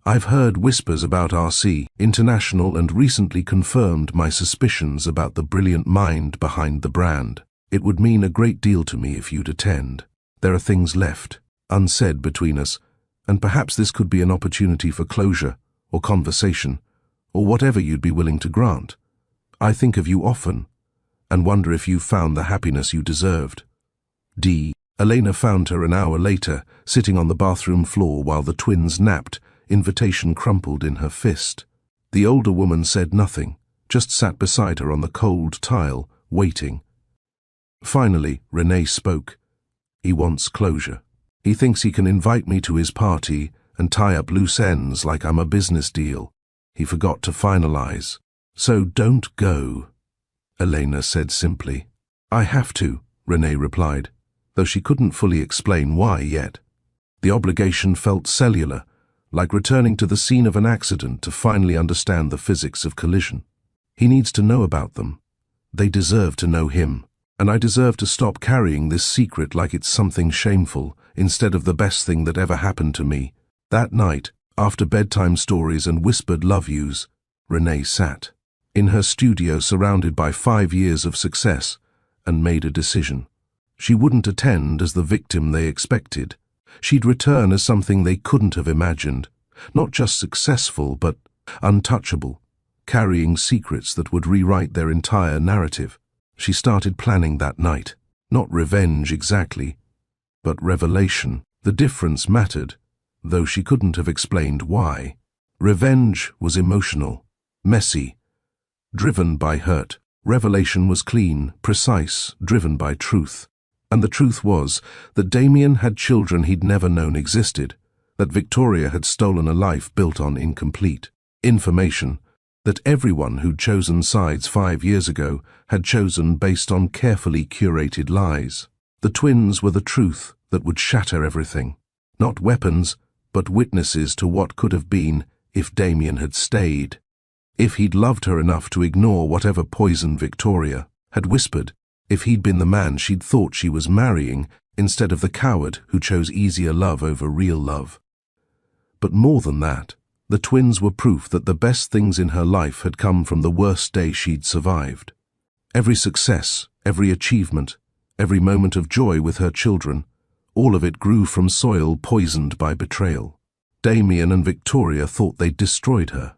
I've heard whispers about RC International and recently confirmed my suspicions about the brilliant mind behind the brand. It would mean a great deal to me if you'd attend. There are things left, unsaid between us, and perhaps this could be an opportunity for closure, or conversation, or whatever you'd be willing to grant. I think of you often, and wonder if you've found the happiness you deserved. D. Elena found her an hour later, sitting on the bathroom floor while the twins napped, invitation crumpled in her fist. The older woman said nothing, just sat beside her on the cold tile, waiting. Finally, Renee spoke. He wants closure. He thinks he can invite me to his party and tie up loose ends like I'm a business deal. He forgot to finalize. So don't go, Elena said simply. I have to, Renee replied, though she couldn't fully explain why yet. The obligation felt cellular, like returning to the scene of an accident to finally understand the physics of collision. He needs to know about them. They deserve to know him, and I deserve to stop carrying this secret like it's something shameful instead of the best thing that ever happened to me. That night, after bedtime stories and whispered love yous, Renee sat in her studio surrounded by 5 years of success and made a decision. She wouldn't attend as the victim they expected. She'd return as something they couldn't have imagined, not just successful but untouchable, carrying secrets that would rewrite their entire narrative. She started planning that night, not revenge exactly, but revelation. The difference mattered, though she couldn't have explained why. Revenge was emotional, messy, driven by hurt. Revelation was clean, precise, driven by truth. And the truth was that Damien had children he'd never known existed, that Victoria had stolen a life built on incomplete information, that everyone who'd chosen sides 5 years ago had chosen based on carefully curated lies. The twins were the truth that would shatter everything. Not weapons, but witnesses to what could have been if Damien had stayed. If he'd loved her enough to ignore whatever poison Victoria had whispered, if he'd been the man she'd thought she was marrying instead of the coward who chose easier love over real love. But more than that, the twins were proof that the best things in her life had come from the worst day she'd survived. Every success, every achievement, every moment of joy with her children, all of it grew from soil poisoned by betrayal. Damien and Victoria thought they'd destroyed her.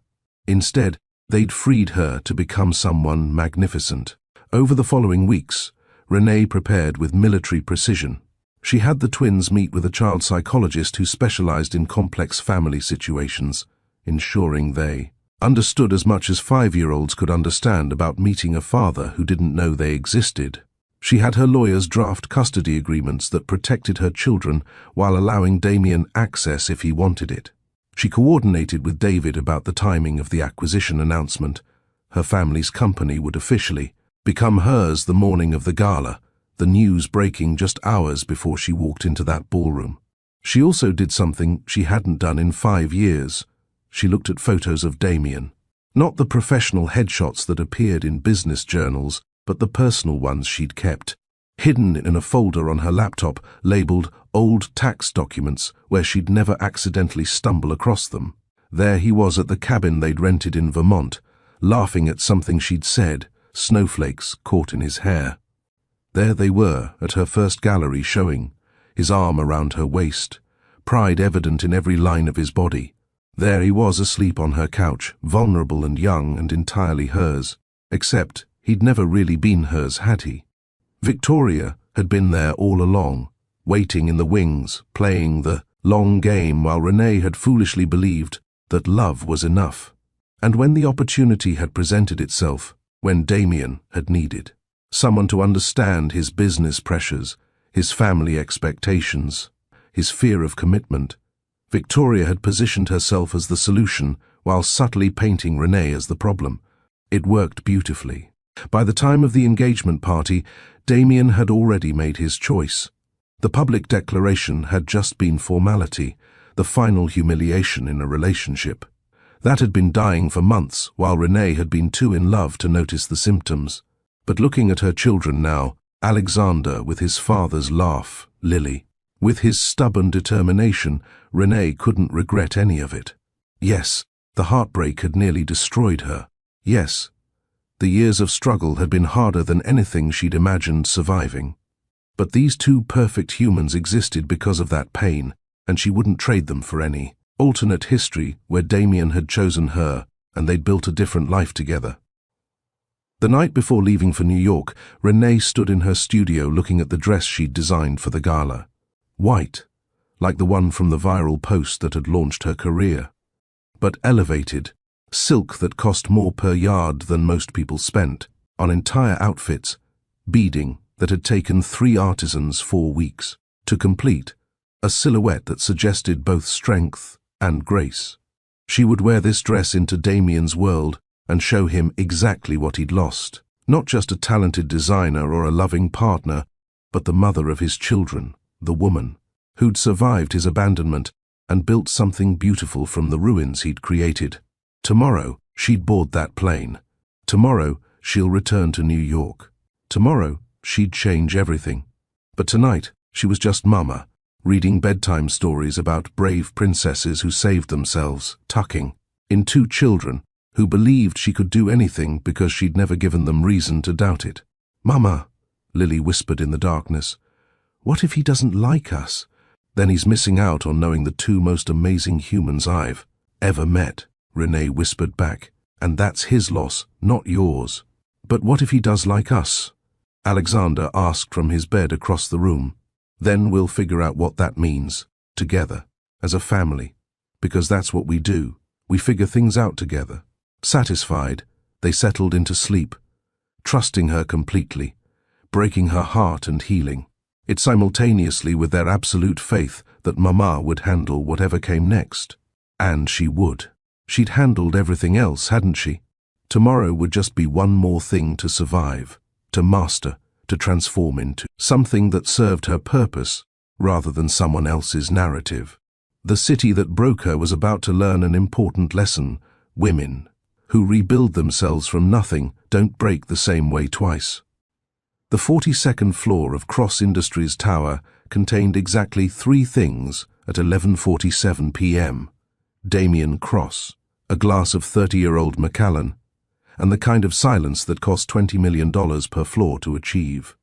Instead, they'd freed her to become someone magnificent. Over the following weeks, Renee prepared with military precision. She had the twins meet with a child psychologist who specialized in complex family situations, ensuring they understood as much as 5-year-olds could understand about meeting a father who didn't know they existed. She had her lawyers draft custody agreements that protected her children while allowing Damien access if he wanted it. She coordinated with David about the timing of the acquisition announcement. Her family's company would officially become hers the morning of the gala, the news breaking just hours before she walked into that ballroom. She also did something she hadn't done in 5 years. She looked at photos of Damien. Not the professional headshots that appeared in business journals, but the personal ones she'd kept, hidden in a folder on her laptop labeled Old Tax Documents, where she'd never accidentally stumble across them. There he was at the cabin they'd rented in Vermont, laughing at something she'd said, snowflakes caught in his hair. There they were at her first gallery showing, his arm around her waist, pride evident in every line of his body. There he was asleep on her couch, vulnerable and young and entirely hers, except he'd never really been hers, had he? Victoria had been there all along, waiting in the wings, playing the long game while Renee had foolishly believed that love was enough. And when the opportunity had presented itself, when Damien had needed someone to understand his business pressures, his family expectations, his fear of commitment, Victoria had positioned herself as the solution while subtly painting Renee as the problem. It worked beautifully. By the time of the engagement party, Damien had already made his choice. The public declaration had just been formality, the final humiliation in a relationship. That had been dying for months, while Renee had been too in love to notice the symptoms. But looking at her children now, Alexander with his father's laugh, Lily with his stubborn determination, Renee couldn't regret any of it. Yes, the heartbreak had nearly destroyed her. Yes, the years of struggle had been harder than anything she'd imagined surviving. But these two perfect humans existed because of that pain, and she wouldn't trade them for any alternate history where Damien had chosen her and they'd built a different life together. The night before leaving for New York, Renee stood in her studio looking at the dress she'd designed for the gala. White, like the one from the viral post that had launched her career. But elevated, silk that cost more per yard than most people spent, on entire outfits, beading that had taken 3 artisans 4 weeks to complete, a silhouette that suggested both strength and grace. She would wear this dress into Damien's world and show him exactly what he'd lost. Not just a talented designer or a loving partner, but the mother of his children, the woman, who'd survived his abandonment and built something beautiful from the ruins he'd created. Tomorrow, she'd board that plane. Tomorrow, she'll return to New York. Tomorrow, she'd change everything. But tonight, she was just Mama, reading bedtime stories about brave princesses who saved themselves, tucking in 2 children who believed she could do anything because she'd never given them reason to doubt it. "Mama," Lily whispered in the darkness, "what if he doesn't like us? Then he's missing out on knowing the 2 most amazing humans I've ever met," Renee whispered back. "And that's his loss, not yours." "But what if he does like us?" Alexander asked from his bed across the room. "Then we'll figure out what that means, together, as a family. Because that's what we do. We figure things out together." Satisfied, they settled into sleep, trusting her completely, breaking her heart and healing it simultaneously with their absolute faith that Mama would handle whatever came next. And she would. She'd handled everything else, hadn't she? Tomorrow would just be one more thing to survive, to master, to transform into something that served her purpose rather than someone else's narrative. The city that broke her was about to learn an important lesson. Women who rebuild themselves from nothing don't break the same way twice. The 42nd floor of Cross Industries Tower contained exactly 3 things at 11:47 p.m. Damien Cross, a glass of 30-year-old Macallan, and the kind of silence that cost $20 million per floor to achieve.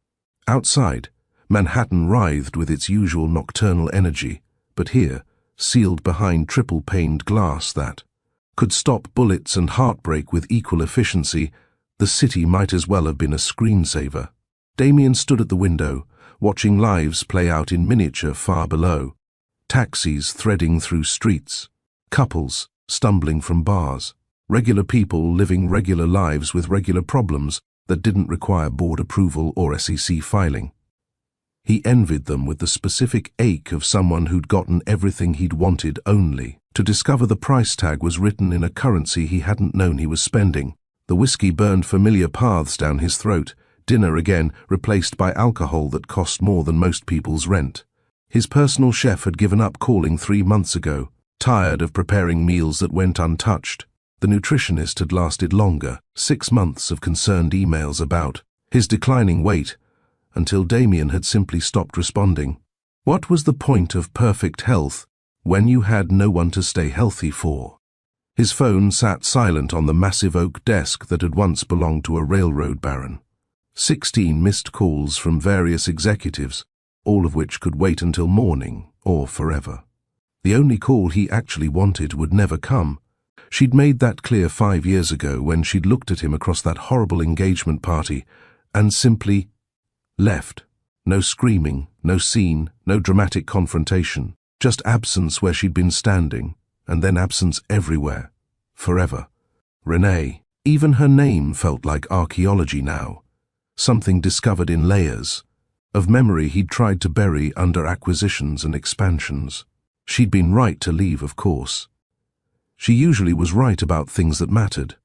Outside, Manhattan writhed with its usual nocturnal energy, but here, sealed behind triple-paned glass that could stop bullets and heartbreak with equal efficiency, the city might as well have been a screensaver. Damien stood at the window, watching lives play out in miniature far below. Taxis threading through streets, couples stumbling from bars, regular people living regular lives with regular problems that didn't require board approval or SEC filing. He envied them with the specific ache of someone who'd gotten everything he'd wanted only to discover the price tag was written in a currency he hadn't known he was spending. The whiskey burned familiar paths down his throat, dinner again replaced by alcohol that cost more than most people's rent. His personal chef had given up calling 3 months ago, tired of preparing meals that went untouched. The nutritionist had lasted longer, 6 months of concerned emails about his declining weight, until Damien had simply stopped responding. What was the point of perfect health when you had no one to stay healthy for? His phone sat silent on the massive oak desk that had once belonged to a railroad baron. 16 missed calls from various executives, all of which could wait until morning or forever. The only call he actually wanted would never come. She'd made that clear 5 years ago when she'd looked at him across that horrible engagement party and simply left. No screaming, no scene, no dramatic confrontation, just absence where she'd been standing, and then absence everywhere, forever. Renee, even her name felt like archaeology now, something discovered in layers, of memory he'd tried to bury under acquisitions and expansions. She'd been right to leave, of course. She usually was right about things that mattered.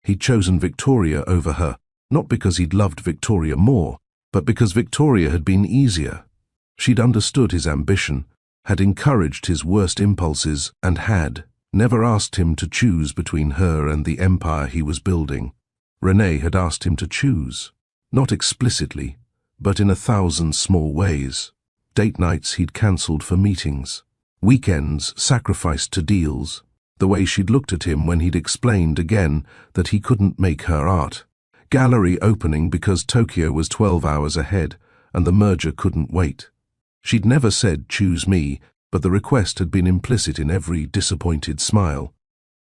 He'd chosen Victoria over her, not because he'd loved Victoria more, but because Victoria had been easier. She'd understood his ambition, had encouraged his worst impulses, and had never asked him to choose between her and the empire he was building. Renee had asked him to choose, not explicitly, but in 1,000 small ways. Date nights he'd cancelled for meetings, weekends sacrificed to deals, the way she'd looked at him when he'd explained again that he couldn't make her art. Gallery opening because Tokyo was 12 hours ahead and the merger couldn't wait. She'd never said, "Choose me," but the request had been implicit in every disappointed smile,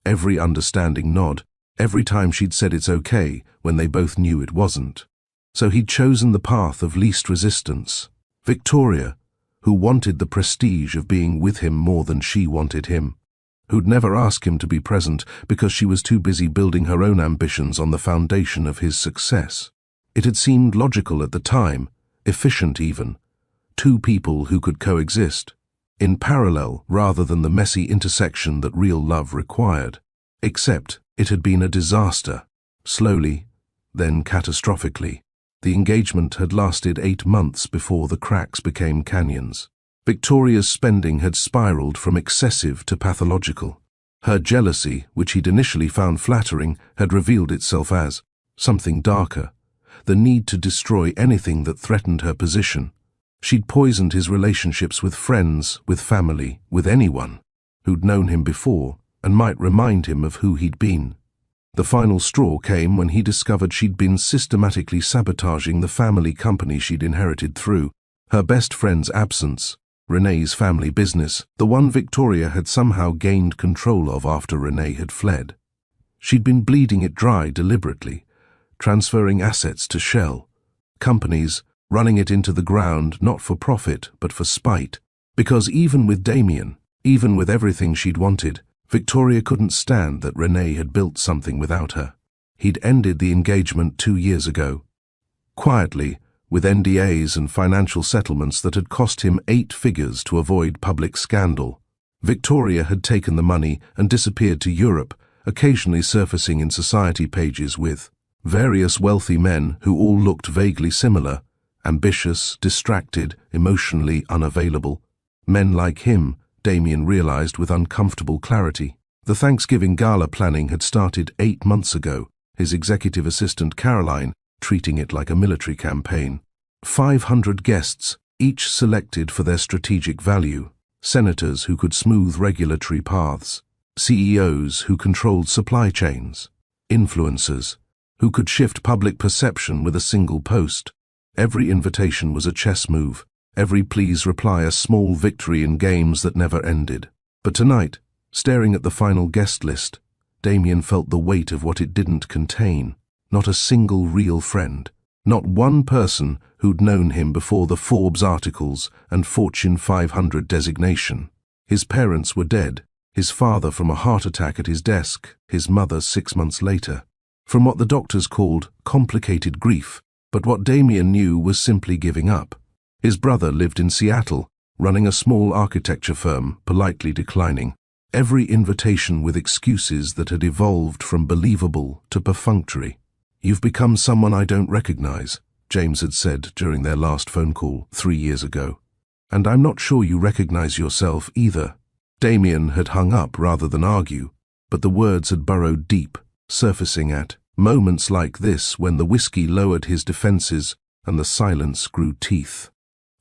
every understanding nod, every time she'd said it's okay when they both knew it wasn't. So he'd chosen the path of least resistance. Victoria, who wanted the prestige of being with him more than she wanted him, who'd never ask him to be present because she was too busy building her own ambitions on the foundation of his success. It had seemed logical at the time, efficient even. Two people who could coexist, in parallel rather than the messy intersection that real love required. Except it had been a disaster. Slowly, then catastrophically. The engagement had lasted 8 months before the cracks became canyons. Victoria's spending had spiraled from excessive to pathological. Her jealousy, which he'd initially found flattering, had revealed itself as something darker, the need to destroy anything that threatened her position. She'd poisoned his relationships with friends, with family, with anyone who'd known him before and might remind him of who he'd been. The final straw came when he discovered she'd been systematically sabotaging the family company she'd inherited through her best friend's absence, Renee's family business, the one Victoria had somehow gained control of after Renee had fled. She'd been bleeding it dry deliberately, transferring assets to shell companies, running it into the ground not for profit but for spite. Because even with Damien, even with everything she'd wanted, Victoria couldn't stand that Renee had built something without her. He'd ended the engagement 2 years ago. Quietly, with NDAs and financial settlements that had cost him 8 figures to avoid public scandal. Victoria had taken the money and disappeared to Europe, occasionally surfacing in society pages with various wealthy men who all looked vaguely similar, ambitious, distracted, emotionally unavailable. Men like him, Damien realized with uncomfortable clarity. The Thanksgiving gala planning had started 8 months ago, his executive assistant Caroline treating it like a military campaign. 500 guests, each selected for their strategic value. Senators who could smooth regulatory paths. CEOs who controlled supply chains. Influencers who could shift public perception with a single post. Every invitation was a chess move. Every please reply a small victory in games that never ended. But tonight, staring at the final guest list, Damien felt the weight of what it didn't contain. Not a single real friend. Not one person who'd known him before the Forbes articles and Fortune 500 designation. His parents were dead, his father from a heart attack at his desk, his mother 6 months later. From what the doctors called complicated grief, but what Damien knew was simply giving up. His brother lived in Seattle, running a small architecture firm, politely declining every invitation with excuses that had evolved from believable to perfunctory. "You've become someone I don't recognize," James had said during their last phone call 3 years ago. "And I'm not sure you recognize yourself either." Damien had hung up rather than argue, but the words had burrowed deep, surfacing at moments like this when the whiskey lowered his defenses and the silence grew teeth.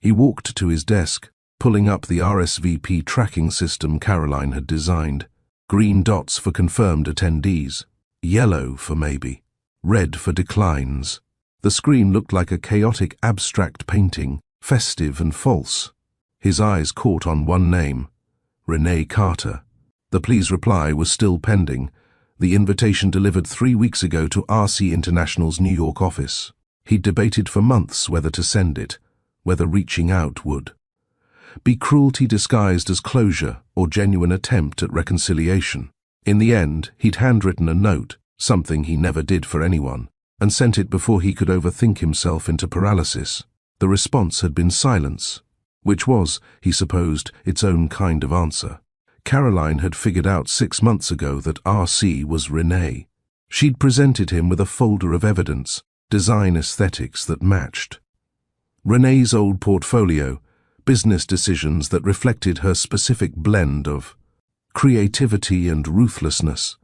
He walked to his desk, pulling up the RSVP tracking system Caroline had designed. Green dots for confirmed attendees. Yellow for maybe. Red for declines. The screen looked like a chaotic abstract painting, festive and false. His eyes caught on one name, Renee Carter. The please reply was still pending, the invitation delivered 3 weeks ago to RC International's New York office. He'd debated for months whether to send it, whether reaching out would be cruelty disguised as closure or genuine attempt at reconciliation. In the end, he'd handwritten a note, something he never did for anyone, and sent it before he could overthink himself into paralysis. The response had been silence, which was, he supposed, its own kind of answer. Caroline had figured out 6 months ago that RC was Renee. She'd presented him with a folder of evidence, design aesthetics that matched Renee's old portfolio, business decisions that reflected her specific blend of creativity and ruthlessness,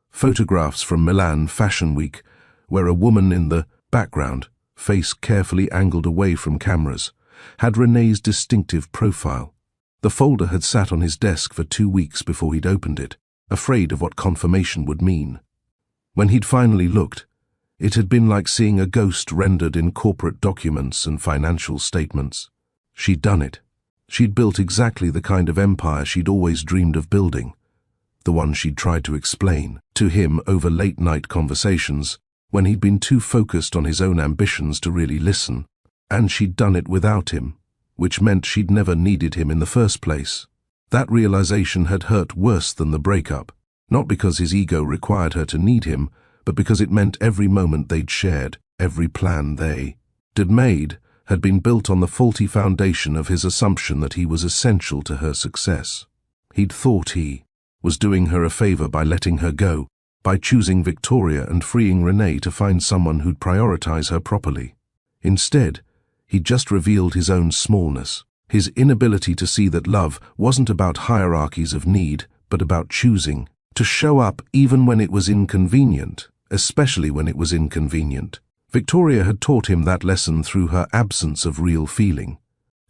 photographs from Milan Fashion Week, where a woman in the background, face carefully angled away from cameras, had Renee's distinctive profile. The folder had sat on his desk for 2 weeks before he'd opened it, afraid of what confirmation would mean. When he'd finally looked, it had been like seeing a ghost rendered in corporate documents and financial statements. She'd done it. She'd built exactly the kind of empire she'd always dreamed of building, the one she'd tried to explain to him over late-night conversations when he'd been too focused on his own ambitions to really listen. And she'd done it without him, which meant she'd never needed him in the first place. That realization had hurt worse than the breakup, not because his ego required her to need him, but because it meant every moment they'd shared, every plan they'd made, had been built on the faulty foundation of his assumption that he was essential to her success. He'd thought he was doing her a favor by letting her go, by choosing Victoria and freeing Renee to find someone who'd prioritize her properly. Instead, he'd just revealed his own smallness, his inability to see that love wasn't about hierarchies of need, but about choosing to show up even when it was inconvenient, especially when it was inconvenient. Victoria had taught him that lesson through her absence of real feeling.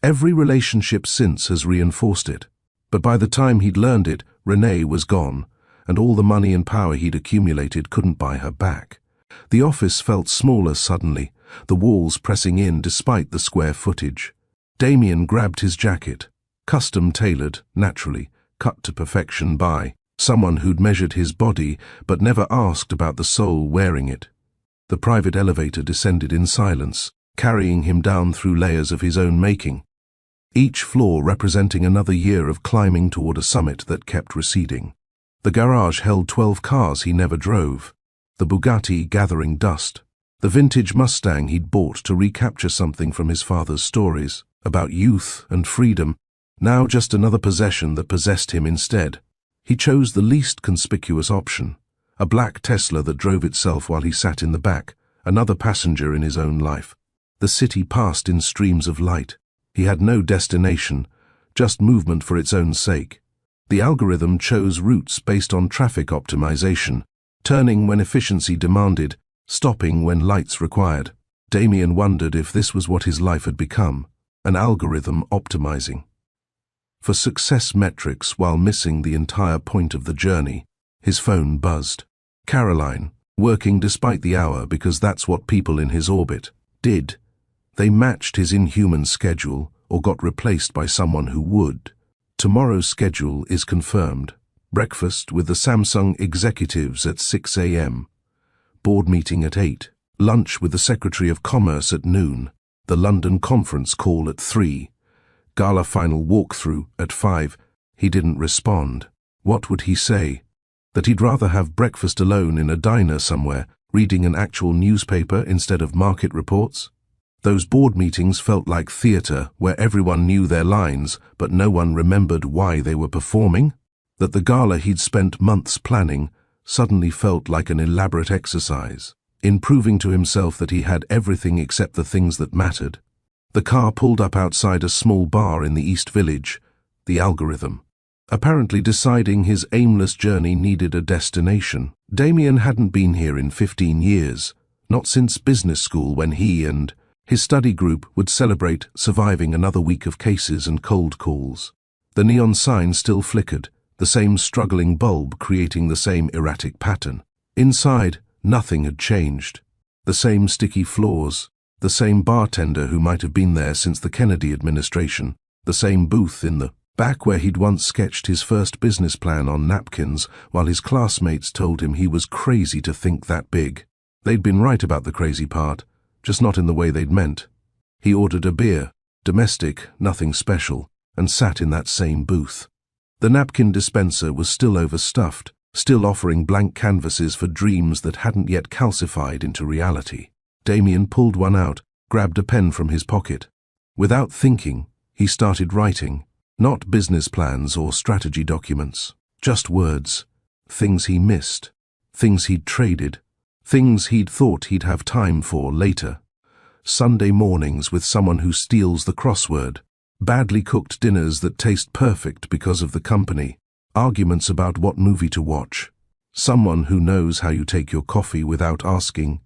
Every relationship since has reinforced it. But by the time he'd learned it, Renee was gone, and all the money and power he'd accumulated couldn't buy her back. The office felt smaller suddenly, the walls pressing in despite the square footage. Damien grabbed his jacket, custom-tailored, naturally, cut to perfection by someone who'd measured his body but never asked about the soul wearing it. The private elevator descended in silence, carrying him down through layers of his own making, each floor representing another year of climbing toward a summit that kept receding. The garage held 12 cars he never drove, the Bugatti gathering dust, the vintage Mustang he'd bought to recapture something from his father's stories about youth and freedom, now just another possession that possessed him instead. He chose the least conspicuous option, a black Tesla that drove itself while he sat in the back, another passenger in his own life. The city passed in streams of light. He had no destination, just movement for its own sake. The algorithm chose routes based on traffic optimization, turning when efficiency demanded, stopping when lights required. Damien wondered if this was what his life had become, an algorithm optimizing for success metrics while missing the entire point of the journey. His phone buzzed. Caroline, working despite the hour because that's what people in his orbit did. They matched his inhuman schedule or got replaced by someone who would. Tomorrow's schedule is confirmed. Breakfast with the Samsung executives at 6 a.m. Board meeting at 8. Lunch with the Secretary of Commerce at noon. The London conference call at 3. Gala final walkthrough at 5. He didn't respond. What would he say? That he'd rather have breakfast alone in a diner somewhere, reading an actual newspaper instead of market reports? Those board meetings felt like theatre where everyone knew their lines, but no one remembered why they were performing? That the gala he'd spent months planning suddenly felt like an elaborate exercise in proving to himself that he had everything except the things that mattered. The car pulled up outside a small bar in the East Village, the algorithm, apparently deciding his aimless journey needed a destination. Damien hadn't been here in 15 years, not since business school when he and his study group would celebrate surviving another week of cases and cold calls. The neon sign still flickered, the same struggling bulb creating the same erratic pattern. Inside, nothing had changed. The same sticky floors, the same bartender who might have been there since the Kennedy administration, the same booth in the back where he'd once sketched his first business plan on napkins while his classmates told him he was crazy to think that big. They'd been right about the crazy part, just not in the way they'd meant. He ordered a beer, domestic, nothing special, and sat in that same booth. The napkin dispenser was still overstuffed, still offering blank canvases for dreams that hadn't yet calcified into reality. Damien pulled one out, grabbed a pen from his pocket. Without thinking, he started writing. Not business plans or strategy documents, just words. Things he missed, things he'd traded, things he'd thought he'd have time for later. Sunday mornings with someone who steals the crossword, badly cooked dinners that taste perfect because of the company, arguments about what movie to watch, someone who knows how you take your coffee without asking.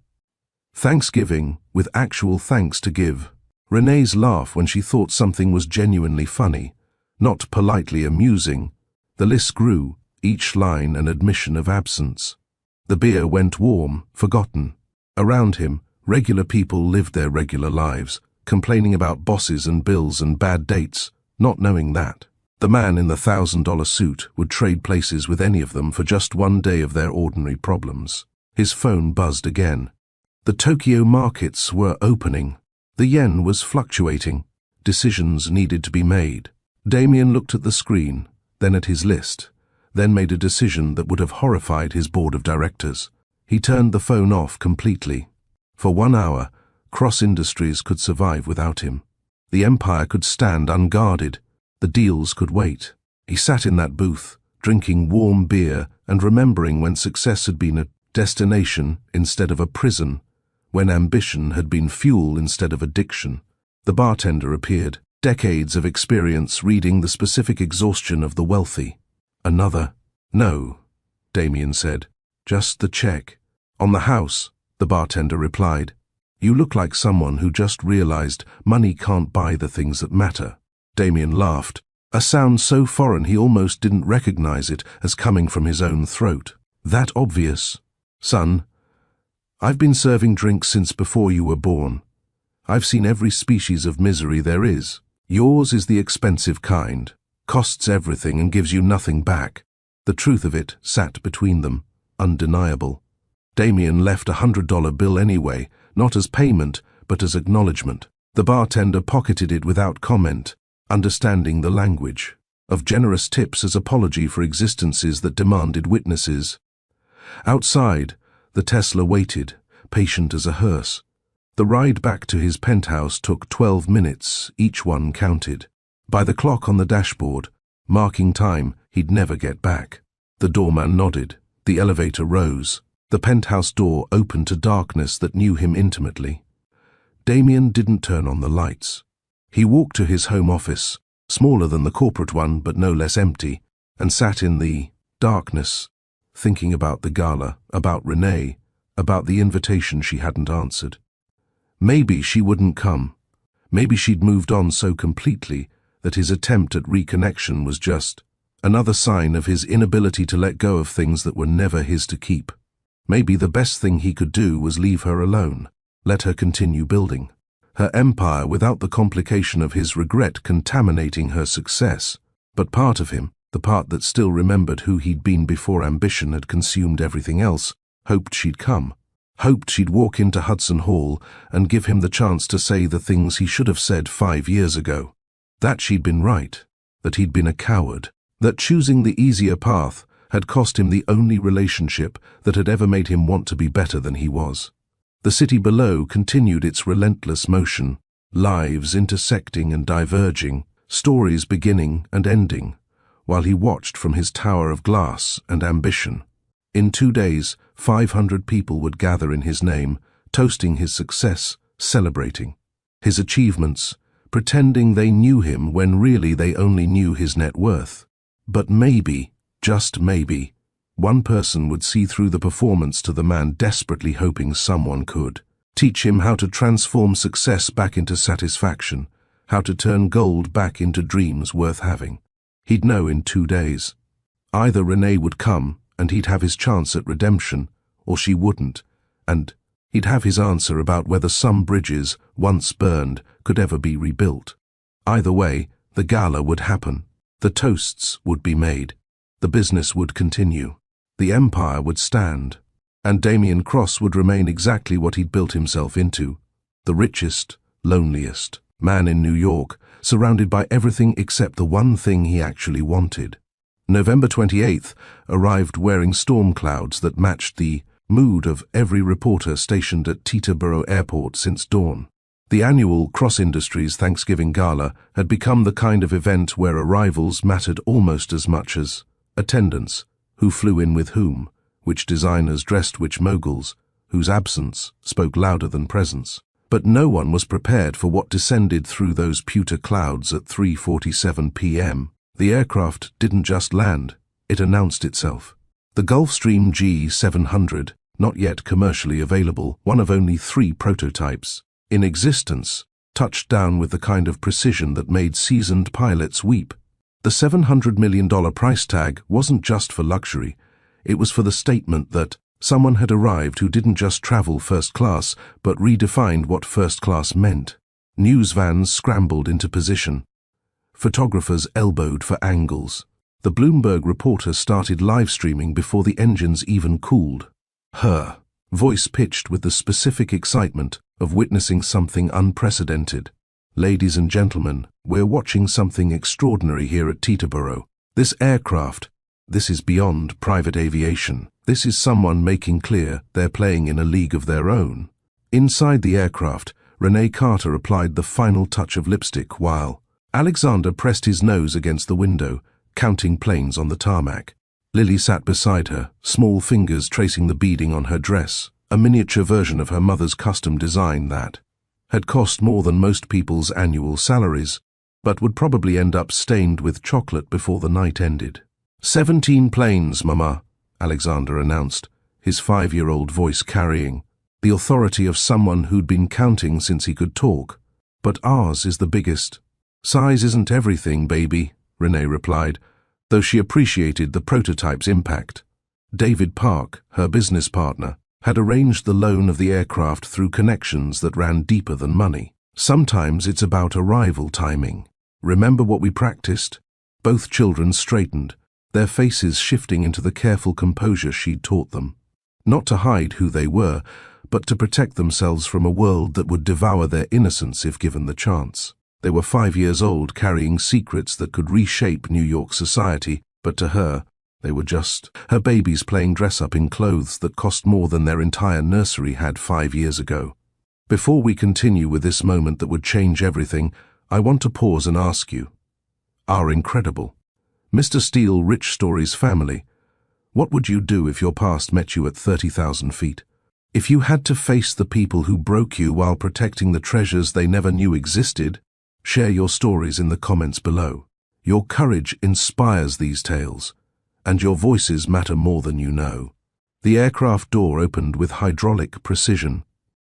Thanksgiving with actual thanks to give. Renee's laugh when she thought something was genuinely funny, not politely amusing. The list grew, each line an admission of absence. The beer went warm, forgotten. Around him, regular people lived their regular lives, complaining about bosses and bills and bad dates, not knowing that. The man in the $1,000 suit would trade places with any of them for just one day of their ordinary problems. His phone buzzed again. The Tokyo markets were opening. The yen was fluctuating. Decisions needed to be made. Damien looked at the screen, then at his list, then made a decision that would have horrified his board of directors. He turned the phone off completely. For 1 hour, Cross Industries could survive without him. The empire could stand unguarded. The deals could wait. He sat in that booth, drinking warm beer and remembering when success had been a destination instead of a prison, when ambition had been fuel instead of addiction. The bartender appeared. Decades of experience reading the specific exhaustion of the wealthy. Another? No, Damien said. Just the check. On the house, the bartender replied. You look like someone who just realized money can't buy the things that matter. Damien laughed, a sound so foreign he almost didn't recognize it as coming from his own throat. That obvious. Son, I've been serving drinks since before you were born. I've seen every species of misery there is. Yours is the expensive kind, costs everything and gives you nothing back. The truth of it sat between them, undeniable. Damien left $100 bill anyway, not as payment, but as acknowledgement. The bartender pocketed it without comment, understanding the language of generous tips as apology for existences that demanded witnesses. Outside, the Tesla waited, patient as a hearse. The ride back to his penthouse took 12 minutes, each one counted. By the clock on the dashboard, marking time he'd never get back. The doorman nodded. The elevator rose. The penthouse door opened to darkness that knew him intimately. Damien didn't turn on the lights. He walked to his home office, smaller than the corporate one but no less empty, and sat in the darkness, thinking about the gala, about Renee, about the invitation she hadn't answered. Maybe she wouldn't come. Maybe she'd moved on so completely that his attempt at reconnection was just another sign of his inability to let go of things that were never his to keep. Maybe the best thing he could do was leave her alone, let her continue building her empire without the complication of his regret contaminating her success. But part of him, the part that still remembered who he'd been before ambition had consumed everything else, hoped she'd come. Hoped she'd walk into Hudson Hall and give him the chance to say the things he should have said 5 years ago. That she'd been right, that he'd been a coward, that choosing the easier path had cost him the only relationship that had ever made him want to be better than he was. The city below continued its relentless motion, lives intersecting and diverging, stories beginning and ending, while he watched from his tower of glass and ambition. In 2 days, 500 people would gather in his name, toasting his success, celebrating his achievements, pretending they knew him when really they only knew his net worth. But maybe, just maybe, one person would see through the performance to the man desperately hoping someone could. Teach him how to transform success back into satisfaction, how to turn gold back into dreams worth having. He'd know in 2 days. Either Renee would come, and he'd have his chance at redemption, or she wouldn't, and he'd have his answer about whether some bridges, once burned, could ever be rebuilt. Either way, the gala would happen. The toasts would be made. The business would continue. The empire would stand. And Damien Cross would remain exactly what he'd built himself into, the richest, loneliest man in New York, surrounded by everything except the one thing he actually wanted. November 28th arrived wearing storm clouds that matched the mood of every reporter stationed at Teterboro Airport since dawn. The annual Cross Industries Thanksgiving Gala had become the kind of event where arrivals mattered almost as much as attendance, who flew in with whom, which designers dressed which moguls, whose absence spoke louder than presence. But no one was prepared for what descended through those pewter clouds at 3:47 p.m. The aircraft didn't just land, it announced itself. The Gulfstream G700, not yet commercially available, one of only 3 prototypes in existence, touched down with the kind of precision that made seasoned pilots weep. The $700 million price tag wasn't just for luxury, it was for the statement that someone had arrived who didn't just travel first class, but redefined what first class meant. News vans scrambled into position. Photographers elbowed for angles. The Bloomberg reporter started live streaming before the engines even cooled. Her voice pitched with the specific excitement of witnessing something unprecedented. Ladies and gentlemen, we're watching something extraordinary here at Teterboro. This aircraft, this is beyond private aviation. This is someone making clear they're playing in a league of their own. Inside the aircraft, Renee Carter applied the final touch of lipstick while Alexander pressed his nose against the window, counting planes on the tarmac. Lily sat beside her, small fingers tracing the beading on her dress, a miniature version of her mother's custom design that had cost more than most people's annual salaries, but would probably end up stained with chocolate before the night ended. 17 planes, Mama, Alexander announced, his 5-year-old voice carrying the authority of someone who'd been counting since he could talk. But ours is the biggest. Size isn't everything, baby, Renee replied, though she appreciated the prototype's impact. David Park, her business partner, had arranged the loan of the aircraft through connections that ran deeper than money. Sometimes it's about arrival timing. Remember what we practiced? Both children straightened, their faces shifting into the careful composure she'd taught them. Not to hide who they were, but to protect themselves from a world that would devour their innocence if given the chance. They were 5 years old, carrying secrets that could reshape New York society, but to her, they were just her babies playing dress-up in clothes that cost more than their entire nursery had 5 years ago. Before we continue with this moment that would change everything, I want to pause and ask you, our incredible Mr. Steele Rich Stories family, what would you do if your past met you at 30,000 feet? If you had to face the people who broke you while protecting the treasures they never knew existed? Share your stories in the comments below. Your courage inspires these tales, and your voices matter more than you know. The aircraft door opened with hydraulic precision.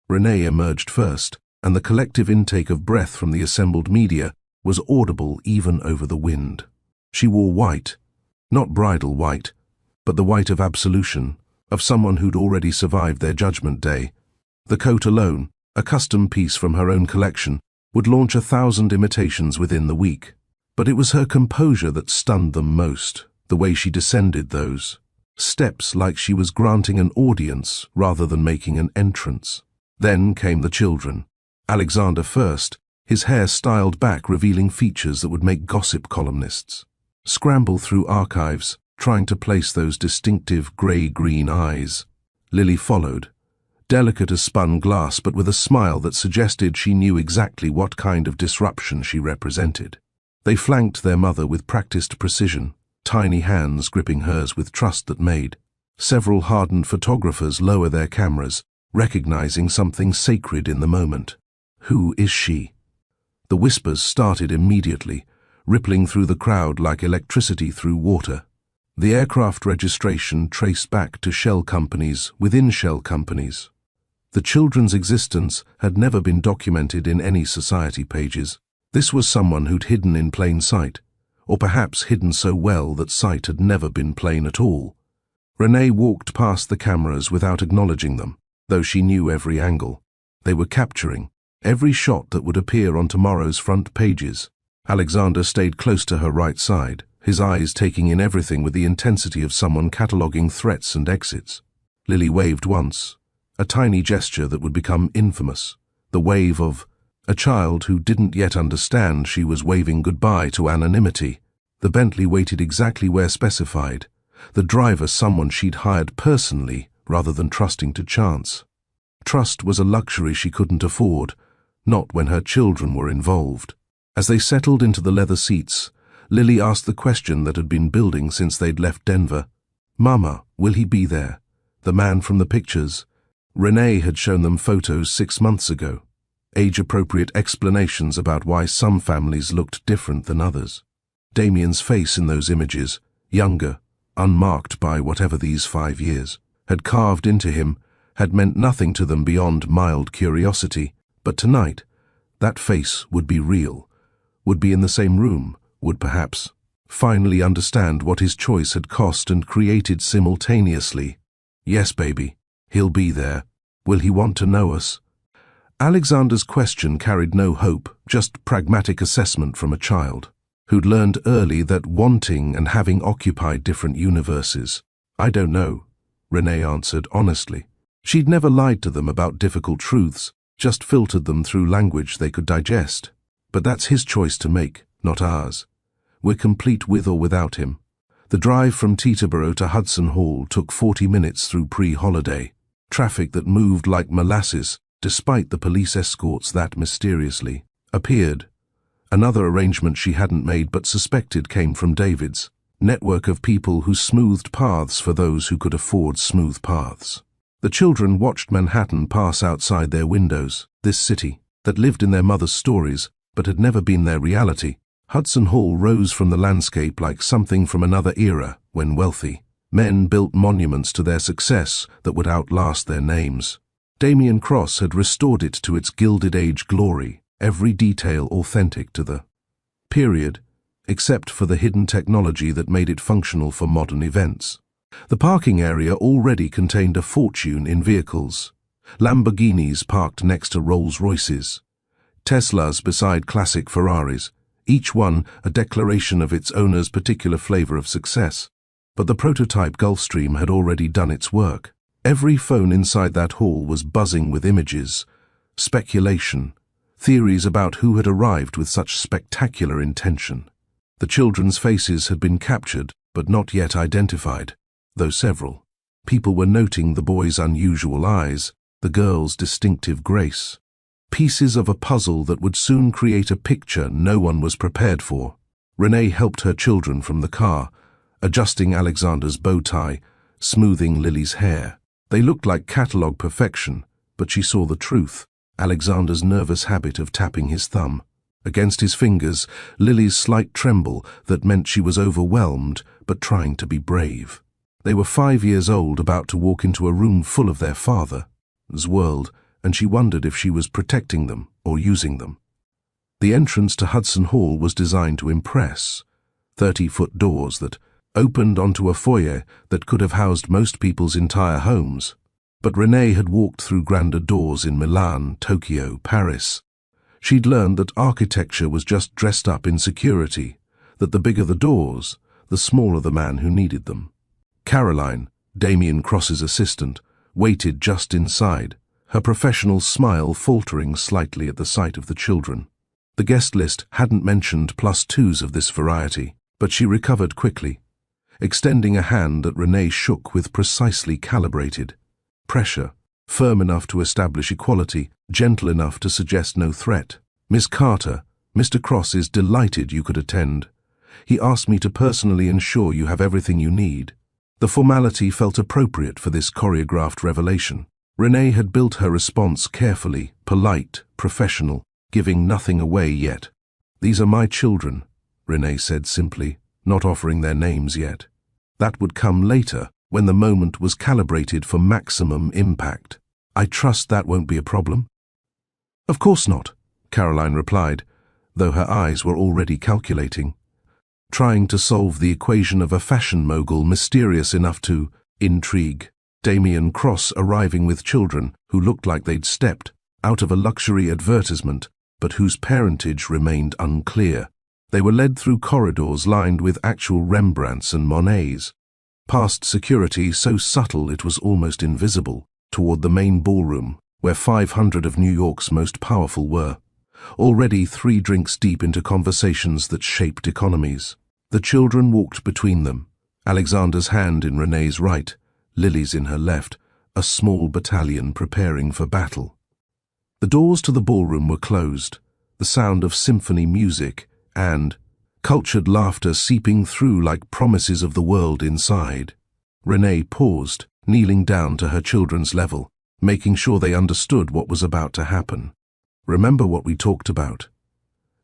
Renee emerged first, and the collective intake of breath from the assembled media was audible even over the wind. She wore white, not bridal white, but the white of absolution, of someone who'd already survived their judgment day. The coat alone, a custom piece from her own collection, would launch 1,000 imitations within the week. But it was her composure that stunned them most, the way she descended those steps like she was granting an audience rather than making an entrance. Then came the children. Alexander first, his hair styled back revealing features that would make gossip columnists scramble through archives, trying to place those distinctive grey-green eyes. Lily followed, delicate as spun glass but with a smile that suggested she knew exactly what kind of disruption she represented. They flanked their mother with practiced precision, tiny hands gripping hers with trust that made several hardened photographers lower their cameras, recognizing something sacred in the moment. Who is she? The whispers started immediately, rippling through the crowd like electricity through water. The aircraft registration traced back to shell companies within shell companies. The children's existence had never been documented in any society pages. This was someone who'd hidden in plain sight, or perhaps hidden so well that sight had never been plain at all. Renee walked past the cameras without acknowledging them, though she knew every angle. They were capturing every shot that would appear on tomorrow's front pages. Alexander stayed close to her right side, his eyes taking in everything with the intensity of someone cataloguing threats and exits. Lily waved once, a tiny gesture that would become infamous, the wave of a child who didn't yet understand she was waving goodbye to anonymity. The Bentley waited exactly where specified, the driver someone she'd hired personally rather than trusting to chance. Trust was a luxury she couldn't afford, not when her children were involved. As they settled into the leather seats, Lily asked the question that had been building since they'd left Denver. "Mama, will he be there? The man from the pictures?" Renee had shown them photos 6 months ago, age-appropriate explanations about why some families looked different than others. Damien's face in those images, younger, unmarked by whatever these 5 years, had carved into him, had meant nothing to them beyond mild curiosity. But tonight, that face would be real, would be in the same room, would perhaps finally understand what his choice had cost and created simultaneously. "Yes, baby, he'll be there. Will he want to know us?" Alexander's question carried no hope, just pragmatic assessment from a child who'd learned early that wanting and having occupied different universes. "I don't know," Renee answered honestly. She'd never lied to them about difficult truths, just filtered them through language they could digest. But that's his choice to make, not ours. We're complete with or without him. The drive from Teterboro to Hudson Hall took 40 minutes through pre-holiday, traffic that moved like molasses, despite the police escorts that mysteriously appeared. Another arrangement she hadn't made but suspected came from David's network of people who smoothed paths for those who could afford smooth paths. The children watched Manhattan pass outside their windows, this city that lived in their mother's stories but had never been their reality. Hudson Hall rose from the landscape like something from another era when wealthy men built monuments to their success that would outlast their names. Damien Cross had restored it to its Gilded Age glory, every detail authentic to the period, except for the hidden technology that made it functional for modern events. The parking area already contained a fortune in vehicles. Lamborghinis parked next to Rolls-Royces, Teslas beside classic Ferraris, each one a declaration of its owner's particular flavor of success. But the prototype Gulfstream had already done its work. Every phone inside that hall was buzzing with images, speculation, theories about who had arrived with such spectacular intention. The children's faces had been captured, but not yet identified, though several. People were noting the boy's unusual eyes, the girl's distinctive grace. Pieces of a puzzle that would soon create a picture no one was prepared for. Renee helped her children from the car, adjusting Alexander's bow tie, smoothing Lily's hair. They looked like catalogue perfection, but she saw the truth, Alexander's nervous habit of tapping his thumb against his fingers, Lily's slight tremble that meant she was overwhelmed but trying to be brave. They were 5 years old, about to walk into a room full of their father's world, and she wondered if she was protecting them or using them. The entrance to Hudson Hall was designed to impress. 30-foot doors that opened onto a foyer that could have housed most people's entire homes. But Renee had walked through grander doors in Milan, Tokyo, Paris. She'd learned that architecture was just dressed up in security, that the bigger the doors, the smaller the man who needed them. Caroline, Damien Cross's assistant, waited just inside, her professional smile faltering slightly at the sight of the children. The guest list hadn't mentioned +2s of this variety, but she recovered quickly, extending a hand that Renee shook with precisely calibrated pressure, firm enough to establish equality, gentle enough to suggest no threat. "Miss Carter, Mr. Cross is delighted you could attend. He asked me to personally ensure you have everything you need." The formality felt appropriate for this choreographed revelation. Renee had built her response carefully, polite, professional, giving nothing away yet. "These are my children," Renee said simply, not offering their names yet. That would come later, when the moment was calibrated for maximum impact. "I trust that won't be a problem?" "Of course not," Caroline replied, though her eyes were already calculating. trying to solve the equation of a fashion mogul mysterious enough to intrigue. Damien Cross arriving with children who looked like they'd stepped out of a luxury advertisement, but whose parentage remained unclear. They were led through corridors lined with actual Rembrandts and Monets, past security so subtle it was almost invisible, toward the main ballroom, where 500 of New York's most powerful were, already 3 drinks deep into conversations that shaped economies. The children walked between them, Alexander's hand in Renee's right, Lily's in her left, a small battalion preparing for battle. The doors to the ballroom were closed, the sound of symphony music and cultured laughter seeping through like promises of the world inside. Renee paused, kneeling down to her children's level, making sure they understood what was about to happen. Remember what we talked about.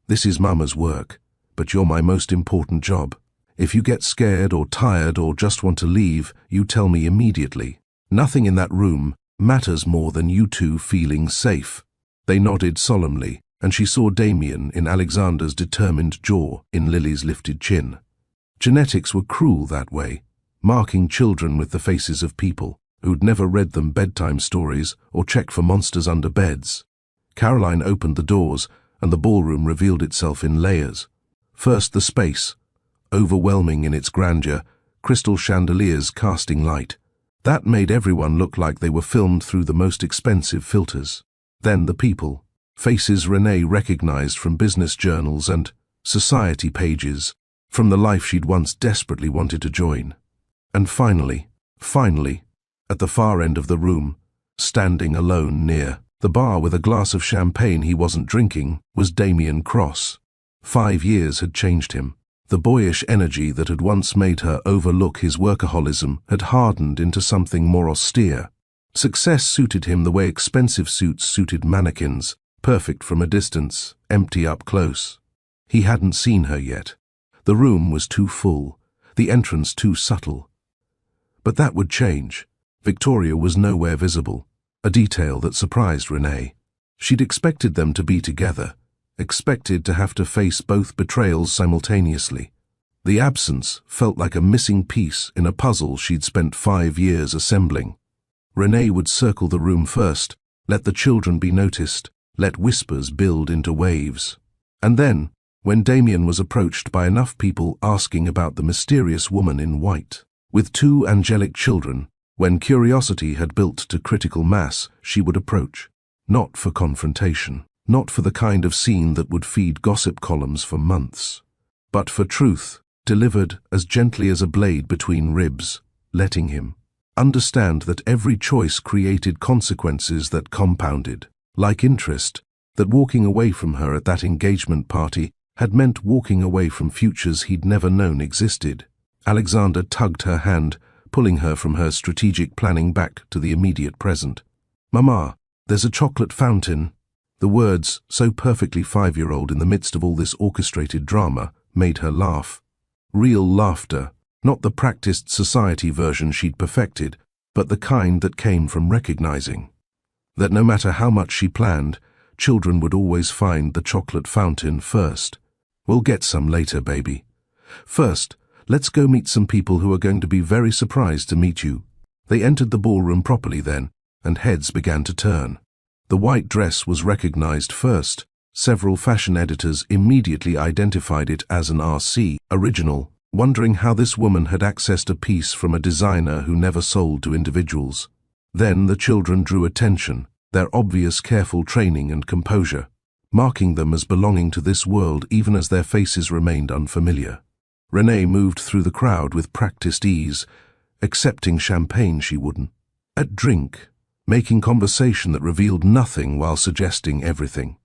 This is Mama's work, but you're my most important job. If you get scared or tired or just want to leave, you tell me immediately. Nothing in that room matters more than you two feeling safe. They nodded solemnly, and she saw Damien in Alexander's determined jaw, in Lily's lifted chin. Genetics were cruel that way, marking children with the faces of people who'd never read them bedtime stories or checked for monsters under beds. Caroline opened the doors, and the ballroom revealed itself in layers. First the space, overwhelming in its grandeur, crystal chandeliers casting light. That made everyone look like they were filmed through the most expensive filters. Then the people, faces Renee recognized from business journals and society pages, from the life she'd once desperately wanted to join. And finally, at the far end of the room, standing alone near the bar with a glass of champagne he wasn't drinking, was Damien Cross. 5 years had changed him. The boyish energy that had once made her overlook his workaholism had hardened into something more austere. Success suited him the way expensive suits suited mannequins, perfect from a distance, empty up close. He hadn't seen her yet. The room was too full, the entrance too subtle. But that would change. Victoria was nowhere visible, a detail that surprised Renee. She'd expected them to be together, expected to have to face both betrayals simultaneously. The absence felt like a missing piece in a puzzle she'd spent 5 years assembling. Renee would circle the room first, let the children be noticed, let whispers build into waves. And then, when Damien was approached by enough people asking about the mysterious woman in white, with 2 angelic children, when curiosity had built to critical mass, she would approach. Not for confrontation, not for the kind of scene that would feed gossip columns for months, but for truth, delivered as gently as a blade between ribs, letting him understand that every choice created consequences that compounded. Like interest, that walking away from her at that engagement party had meant walking away from futures he'd never known existed. Alexander tugged her hand, pulling her from her strategic planning back to the immediate present. "Mama, there's a chocolate fountain." The words, so perfectly 5-year-old in the midst of all this orchestrated drama, made her laugh. Real laughter, not the practiced society version she'd perfected, but the kind that came from recognizing that no matter how much she planned, children would always find the chocolate fountain first. "We'll get some later, baby. First, let's go meet some people who are going to be very surprised to meet you." They entered the ballroom properly then, and heads began to turn. The white dress was recognized first. Several fashion editors immediately identified it as an RC original, wondering how this woman had accessed a piece from a designer who never sold to individuals. Then the children drew attention, their obvious careful training and composure, marking them as belonging to this world even as their faces remained unfamiliar. Renee moved through the crowd with practiced ease, accepting champagne she wouldn't drink, making conversation that revealed nothing while suggesting everything.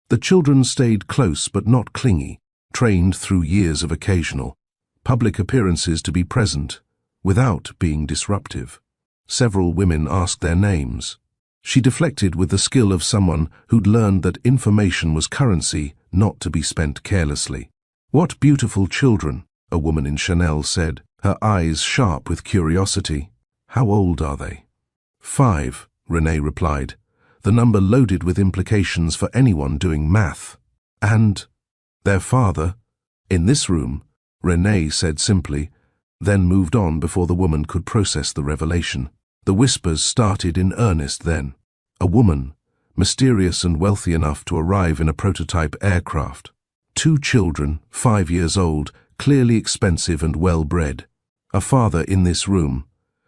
The children stayed close but not clingy, trained through years of occasional public appearances to be present, without being disruptive. Several women asked their names. She deflected with the skill of someone who'd learned that information was currency, not to be spent carelessly. "What beautiful children," a woman in Chanel said, her eyes sharp with curiosity. "How old are they?" 5, Renee replied, the number loaded with implications for anyone doing math. "And their father?" In this room, Renee said simply, then moved on before the woman could process the revelation. The whispers started in earnest then. A woman, mysterious and wealthy enough to arrive in a prototype aircraft. 2 children, 5 years old, clearly expensive and well-bred. A father in this room,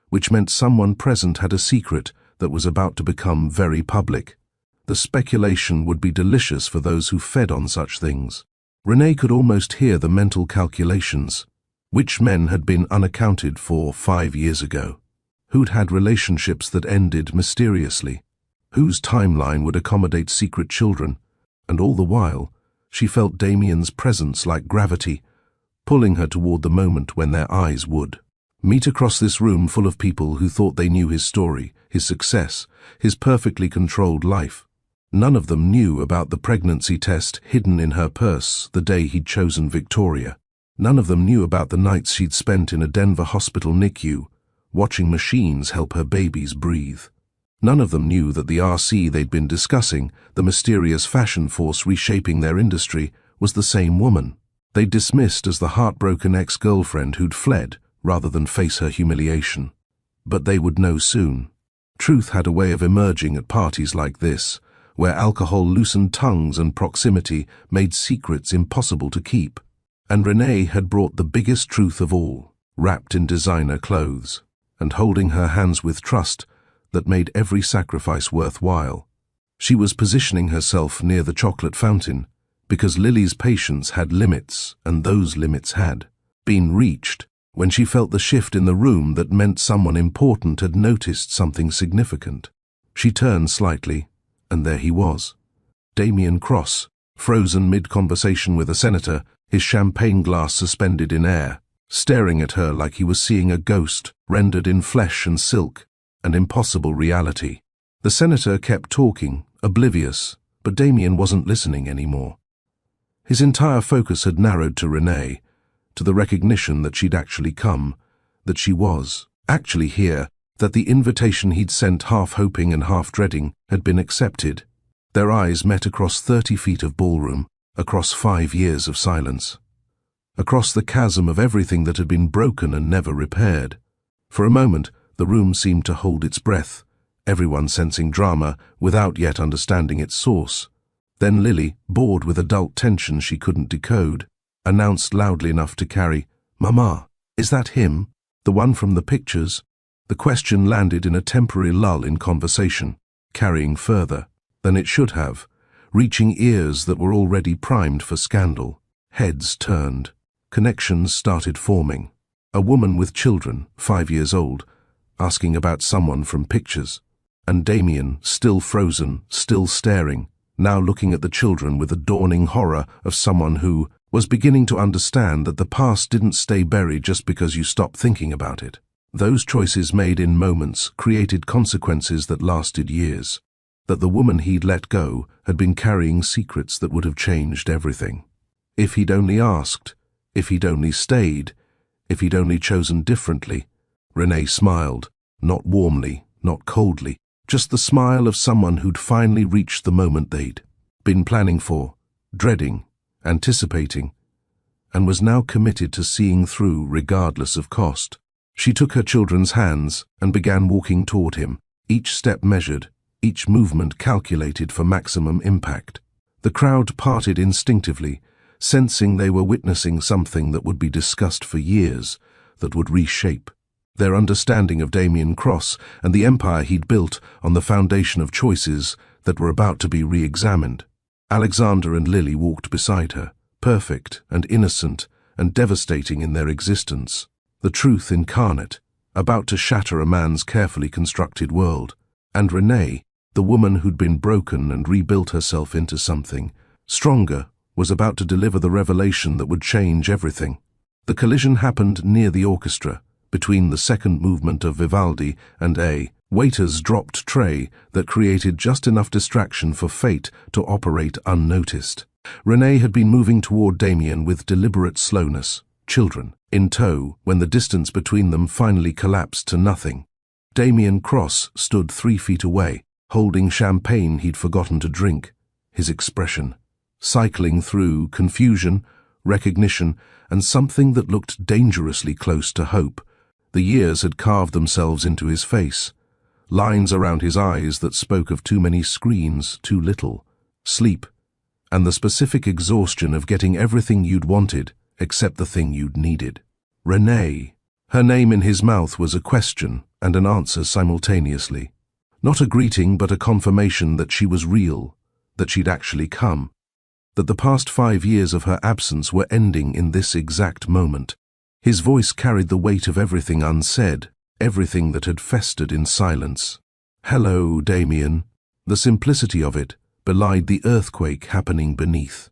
which meant someone present had a secret that was about to become very public. The speculation would be delicious for those who fed on such things. Renee could almost hear the mental calculations. Which men had been unaccounted for 5 years ago? Who'd had relationships that ended mysteriously? Whose timeline would accommodate secret children? And all the while, she felt Damien's presence like gravity, pulling her toward the moment when their eyes would meet across this room full of people who thought they knew his story, his success, his perfectly controlled life. None of them knew about the pregnancy test hidden in her purse the day he'd chosen Victoria. None of them knew about the nights she'd spent in a Denver hospital NICU, watching machines help her babies breathe. None of them knew that the RC they'd been discussing, the mysterious fashion force reshaping their industry, was the same woman they'd dismissed as the heartbroken ex-girlfriend who'd fled rather than face her humiliation. But they would know soon. Truth had a way of emerging at parties like this, where alcohol loosened tongues and proximity made secrets impossible to keep. And Renee had brought the biggest truth of all, wrapped in designer clothes, and holding her hands with trust that made every sacrifice worthwhile. She was positioning herself near the chocolate fountain, because Lily's patience had limits, and those limits had been reached when she felt the shift in the room that meant someone important had noticed something significant. She turned slightly, and there he was. Damien Cross, frozen mid-conversation with a senator, his champagne glass suspended in air, staring at her like he was seeing a ghost rendered in flesh and silk, an impossible reality. The senator kept talking, oblivious, but Damien wasn't listening anymore. His entire focus had narrowed to Renee, to the recognition that she'd actually come, that she was actually here, that the invitation he'd sent half hoping and half dreading had been accepted. Their eyes met across 30 feet of ballroom, across 5 years of silence, across the chasm of everything that had been broken and never repaired. For a moment, the room seemed to hold its breath, everyone sensing drama without yet understanding its source. Then Lily, bored with adult tension she couldn't decode, announced loudly enough to carry, "Mama, is that him? The one from the pictures?" The question landed in a temporary lull in conversation, carrying further than it should have, reaching ears that were already primed for scandal. Heads turned. Connections started forming. A woman with children, 5 years old, asking about someone from pictures. And Damien, still frozen, still staring, now looking at the children with a dawning horror of someone who was beginning to understand that the past didn't stay buried just because you stopped thinking about it. Those choices made in moments created consequences that lasted years. That the woman he'd let go had been carrying secrets that would have changed everything. If he'd only asked, if he'd only stayed, if he'd only chosen differently. Renee smiled, not warmly, not coldly, just the smile of someone who'd finally reached the moment they'd been planning for, dreading, anticipating, and was now committed to seeing through regardless of cost. She took her children's hands and began walking toward him, each step measured, each movement calculated for maximum impact. The crowd parted instinctively, sensing they were witnessing something that would be discussed for years, that would reshape their understanding of Damien Cross and the empire he'd built on the foundation of choices that were about to be re-examined. Alexander and Lily walked beside her, perfect and innocent and devastating in their existence. The truth incarnate, about to shatter a man's carefully constructed world. And Renee, the woman who'd been broken and rebuilt herself into something stronger, was about to deliver the revelation that would change everything. The collision happened near the orchestra, between the second movement of Vivaldi and a waiter's dropped tray that created just enough distraction for fate to operate unnoticed. Renee had been moving toward Damien with deliberate slowness, children in tow, when the distance between them finally collapsed to nothing. Damien Cross stood 3 feet away, holding champagne he'd forgotten to drink, his expression cycling through confusion, recognition, and something that looked dangerously close to hope. The years had carved themselves into his face, lines around his eyes that spoke of too many screens, too little, sleep, and the specific exhaustion of getting everything you'd wanted except the thing you'd needed. Renee. Her name in his mouth was a question and an answer simultaneously. Not a greeting, but a confirmation that she was real, that she'd actually come, that the past 5 years of her absence were ending in this exact moment. His voice carried the weight of everything unsaid, everything that had festered in silence. "Hello, Damien." The simplicity of it belied the earthquake happening beneath.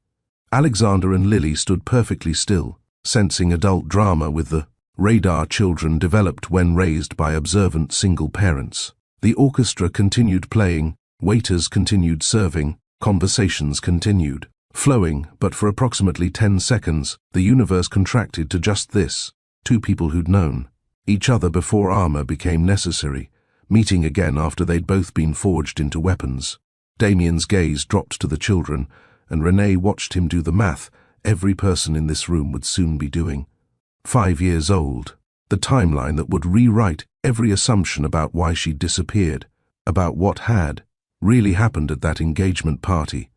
Alexander and Lily stood perfectly still, sensing adult drama with the radar children developed when raised by observant single parents. The orchestra continued playing, waiters continued serving, conversations continued flowing, but for approximately 10 seconds, the universe contracted to just this: two people who'd known each other before armor became necessary, meeting again after they'd both been forged into weapons. Damien's gaze dropped to the children, and Renee watched him do the math every person in this room would soon be doing. 5 years old. The timeline that would rewrite every assumption about why she'd disappeared, about what had really happened at that engagement party,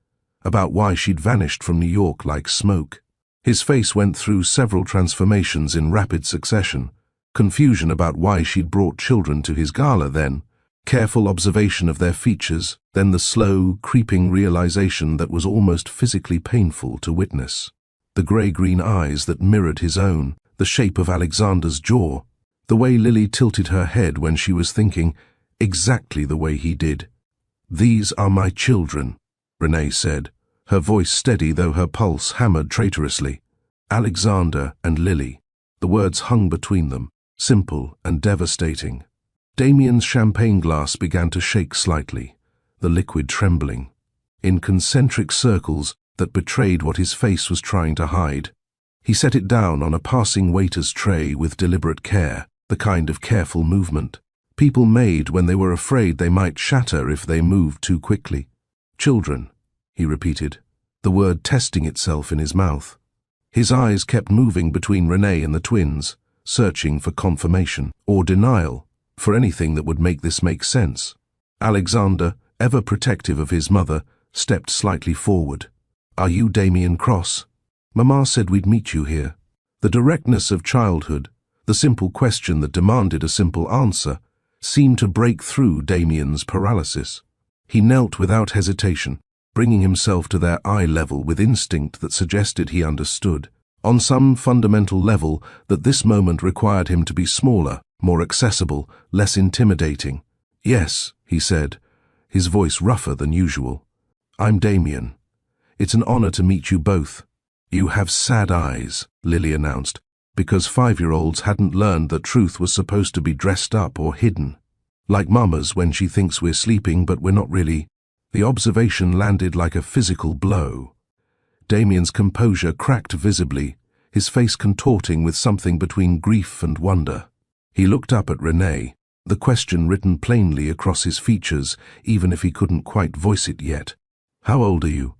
about why she'd vanished from New York like smoke. His face went through several transformations in rapid succession: confusion about why she'd brought children to his gala, then careful observation of their features, then the slow, creeping realization that was almost physically painful to witness. The grey-green eyes that mirrored his own, the shape of Alexander's jaw, the way Lily tilted her head when she was thinking, exactly the way he did. "These are my children," Renee said, her voice steady though her pulse hammered traitorously. Alexander and Lily. The words hung between them, simple and devastating. Damien's champagne glass began to shake slightly, the liquid trembling, in concentric circles that betrayed what his face was trying to hide. He set it down on a passing waiter's tray with deliberate care, the kind of careful movement people made when they were afraid they might shatter if they moved too quickly. "Children," he repeated, the word testing itself in his mouth. His eyes kept moving between Renee and the twins, searching for confirmation or denial, for anything that would make this make sense. Alexander, ever protective of his mother, stepped slightly forward. "Are you Damien Cross? Mama said we'd meet you here." The directness of childhood, the simple question that demanded a simple answer, seemed to break through Damien's paralysis. He knelt without hesitation, bringing himself to their eye level with instinct that suggested he understood, on some fundamental level, that this moment required him to be smaller, more accessible, less intimidating. "Yes," he said, his voice rougher than usual. "I'm Damien. It's an honor to meet you both." "You have sad eyes," Lily announced, because 5-year-olds hadn't learned that truth was supposed to be dressed up or hidden. "Like Mama's when she thinks we're sleeping but we're not really." The observation landed like a physical blow. Damien's composure cracked visibly, his face contorting with something between grief and wonder. He looked up at Renee, the question written plainly across his features, even if he couldn't quite voice it yet. "How old are you?"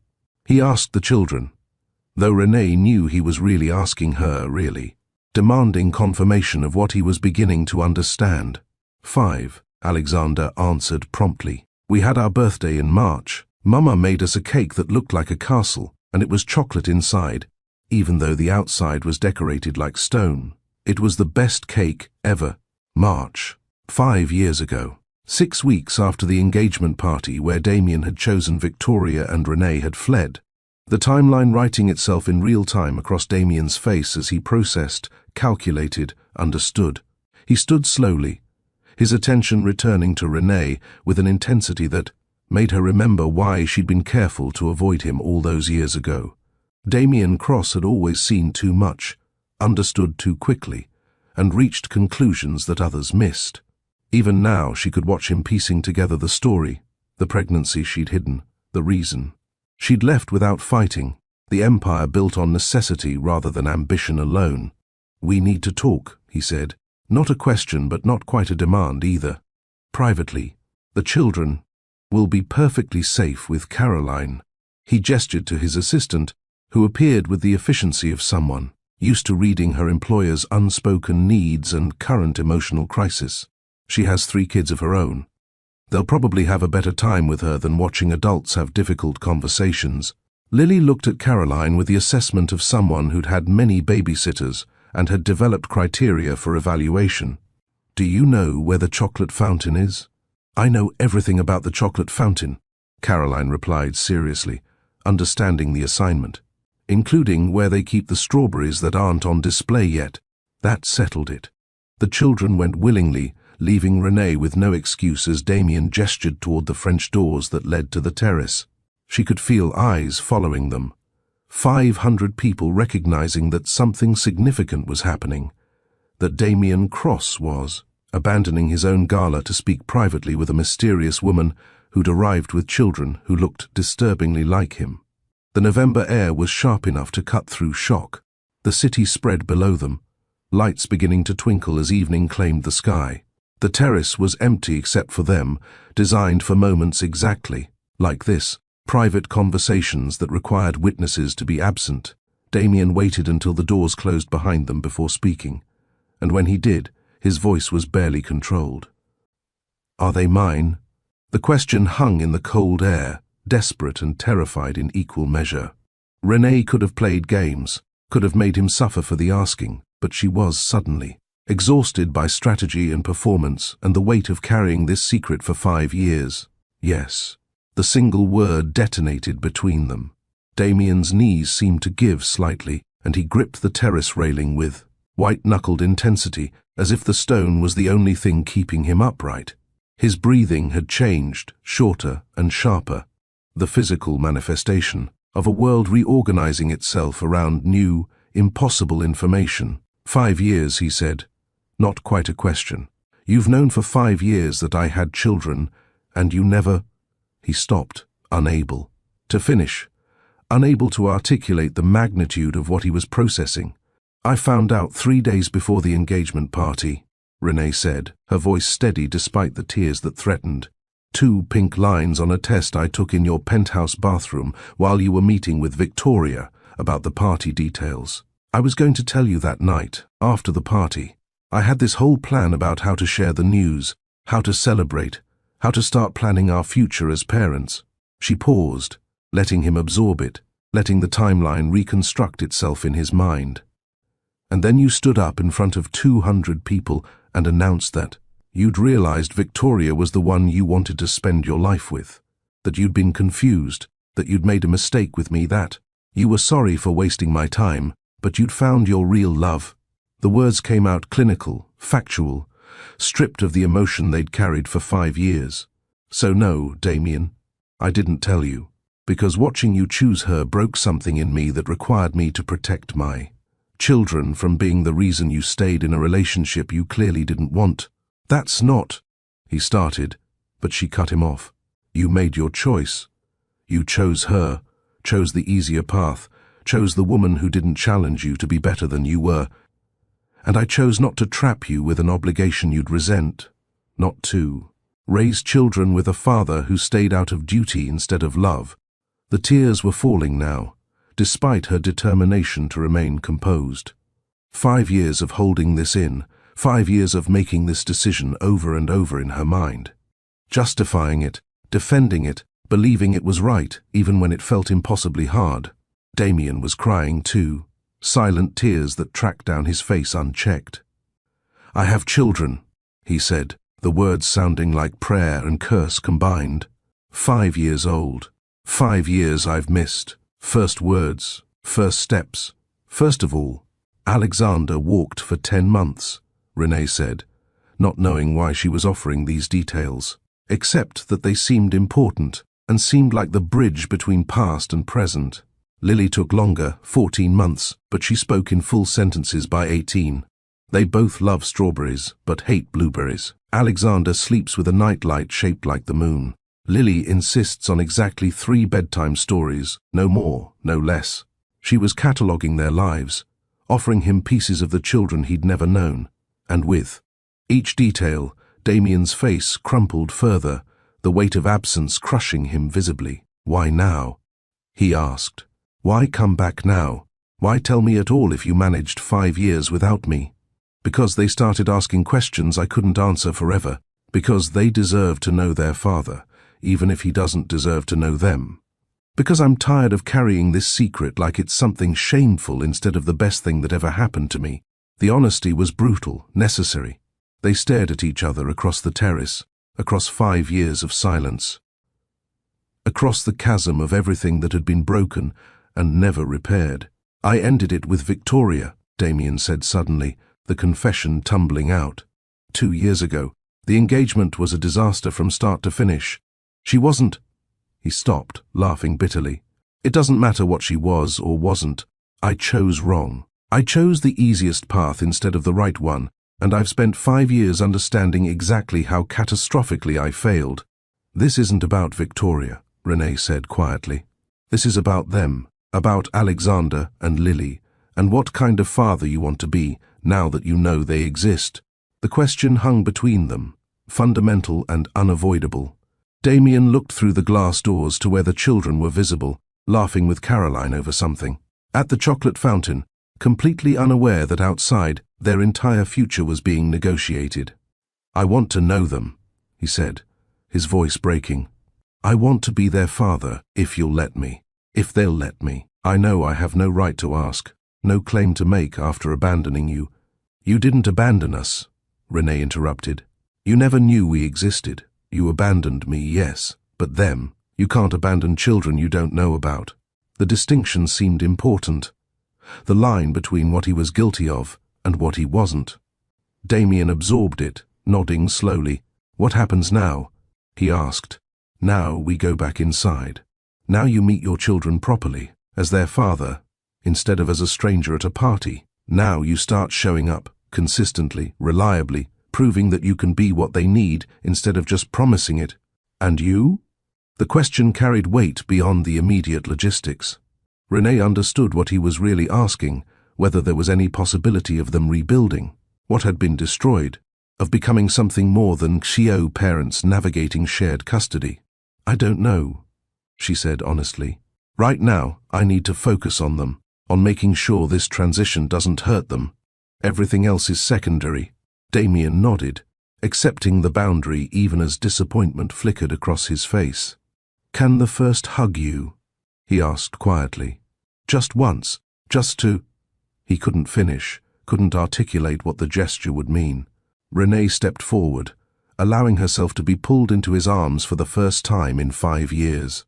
He asked the children, though Renee knew he was really asking her, really, demanding confirmation of what he was beginning to understand. 5, Alexander answered promptly. "We had our birthday in March. Mama made us a cake that looked like a castle, and it was chocolate inside, even though the outside was decorated like stone. It was the best cake ever." March. 5 years ago. 6 weeks after the engagement party where Damien had chosen Victoria and Renee had fled. The timeline writing itself in real time across Damien's face as he processed, calculated, understood. He stood slowly, his attention returning to Renee with an intensity that made her remember why she'd been careful to avoid him all those years ago. Damien Cross had always seen too much, understood too quickly, and reached conclusions that others missed. Even now she could watch him piecing together the story, the pregnancy she'd hidden, the reason. She'd left without fighting, the empire built on necessity rather than ambition alone. "We need to talk," he said. Not a question, but not quite a demand either. "Privately. The children will be perfectly safe with Caroline." He gestured to his assistant, who appeared with the efficiency of someone used to reading her employer's unspoken needs and current emotional crisis. She has 3 kids of her own. They'll probably have a better time with her than watching adults have difficult conversations. Lily looked at Caroline with the assessment of someone who'd had many babysitters and had developed criteria for evaluation. "Do you know where the chocolate fountain is?" "I know everything about the chocolate fountain," Caroline replied seriously, understanding the assignment, "including where they keep the strawberries that aren't on display yet." That settled it. The children went willingly, leaving Renee with no excuse as Damien gestured toward the French doors that led to the terrace. She could feel eyes following them. 500 people recognizing that something significant was happening, that Damien Cross was abandoning his own gala to speak privately with a mysterious woman who'd arrived with children who looked disturbingly like him. The November air was sharp enough to cut through shock. The city spread below them, lights beginning to twinkle as evening claimed the sky. The terrace was empty except for them, designed for moments exactly like this, private conversations that required witnesses to be absent. Damien waited until the doors closed behind them before speaking, and when he did, his voice was barely controlled. "Are they mine?" The question hung in the cold air, desperate and terrified in equal measure. Renee could have played games, could have made him suffer for the asking, but she was suddenly exhausted by strategy and performance and the weight of carrying this secret for 5 years. Yes. The single word detonated between them. Damien's knees seemed to give slightly, and he gripped the terrace railing with white-knuckled intensity, as if the stone was the only thing keeping him upright. His breathing had changed, shorter and sharper, the physical manifestation of a world reorganizing itself around new, impossible information. 5 years, he said. Not quite a question. "You've known for 5 years that I had children, and you never—" He stopped, unable to finish, unable to articulate the magnitude of what he was processing. "I found out 3 days before the engagement party," Renee said, her voice steady despite the tears that threatened. 2 pink lines on a test I took in your penthouse bathroom while you were meeting with Victoria about the party details. I was going to tell you that night, after the party. I had this whole plan about how to share the news, how to celebrate, how to start planning our future as parents." She paused, letting him absorb it, letting the timeline reconstruct itself in his mind. "And then you stood up in front of 200 people and announced that you'd realized Victoria was the one you wanted to spend your life with, that you'd been confused, that you'd made a mistake with me, that you were sorry for wasting my time, but you'd found your real love." The words came out clinical, factual, stripped of the emotion they'd carried for 5 years. "So no, Damien, I didn't tell you, because watching you choose her broke something in me that required me to protect my children from being the reason you stayed in a relationship you clearly didn't want." "That's not," he started, but she cut him off. "You made your choice. You chose her, chose the easier path, chose the woman who didn't challenge you to be better than you were. And I chose not to trap you with an obligation you'd resent, not to raise children with a father who stayed out of duty instead of love." The tears were falling now, despite her determination to remain composed. 5 years of holding this in, 5 years of making this decision over and over in her mind, justifying it, defending it, believing it was right, even when it felt impossibly hard. Damien was crying too, silent tears that tracked down his face unchecked. "I have children," he said, the words sounding like prayer and curse combined. 5 years old. 5 years I've missed. First words, first steps. First of all, Alexander walked for 10 months, Renee said, not knowing why she was offering these details, except that they seemed important and seemed like the bridge between past and present. Lily took longer, 14 months, but she spoke in full sentences by 18. They both love strawberries, but hate blueberries. Alexander sleeps with a nightlight shaped like the moon. Lily insists on exactly 3 bedtime stories, no more, no less. She was cataloguing their lives, offering him pieces of the children he'd never known. And with each detail, Damien's face crumpled further, the weight of absence crushing him visibly. "Why now?" he asked. Why come back now? Why tell me at all if you managed 5 years without me? Because they started asking questions I couldn't answer forever. Because they deserve to know their father, even if he doesn't deserve to know them. Because I'm tired of carrying this secret like it's something shameful instead of the best thing that ever happened to me. The honesty was brutal, necessary. They stared at each other across the terrace, across 5 years of silence. Across the chasm of everything that had been broken and never repaired. I ended it with Victoria, Damien said suddenly, the confession tumbling out. 2 years ago. The engagement was a disaster from start to finish. She wasn't. He stopped, laughing bitterly. It doesn't matter what she was or wasn't. I chose wrong. I chose the easiest path instead of the right one, and I've spent 5 years understanding exactly how catastrophically I failed. This isn't about Victoria, Renee said quietly. This is about them, about Alexander and Lily, and what kind of father you want to be now that you know they exist. The question hung between them, fundamental and unavoidable. Damien looked through the glass doors to where the children were visible, laughing with Caroline over something. At the chocolate fountain, completely unaware that outside their entire future was being negotiated. I want to know them, he said, his voice breaking. I want to be their father, if you'll let me. If they'll let me. I know I have no right to ask, no claim to make after abandoning you. You didn't abandon us, Renee interrupted. You never knew we existed. You abandoned me, yes, but them. You can't abandon children you don't know about. The distinction seemed important. The line between what he was guilty of and what he wasn't. Damien absorbed it, nodding slowly. What happens now? He asked. Now we go back inside. Now you meet your children properly, as their father, instead of as a stranger at a party. Now you start showing up, consistently, reliably, proving that you can be what they need instead of just promising it. And you? The question carried weight beyond the immediate logistics. Renee understood what he was really asking, whether there was any possibility of them rebuilding, what had been destroyed, of becoming something more than Xiao parents navigating shared custody. I don't know, she said honestly. Right now, I need to focus on them, on making sure this transition doesn't hurt them. Everything else is secondary. Damien nodded, accepting the boundary even as disappointment flickered across his face. Can the first hug you? He asked quietly. Just once, just to... He couldn't finish, couldn't articulate what the gesture would mean. Renee stepped forward, allowing herself to be pulled into his arms for the first time in 5 years.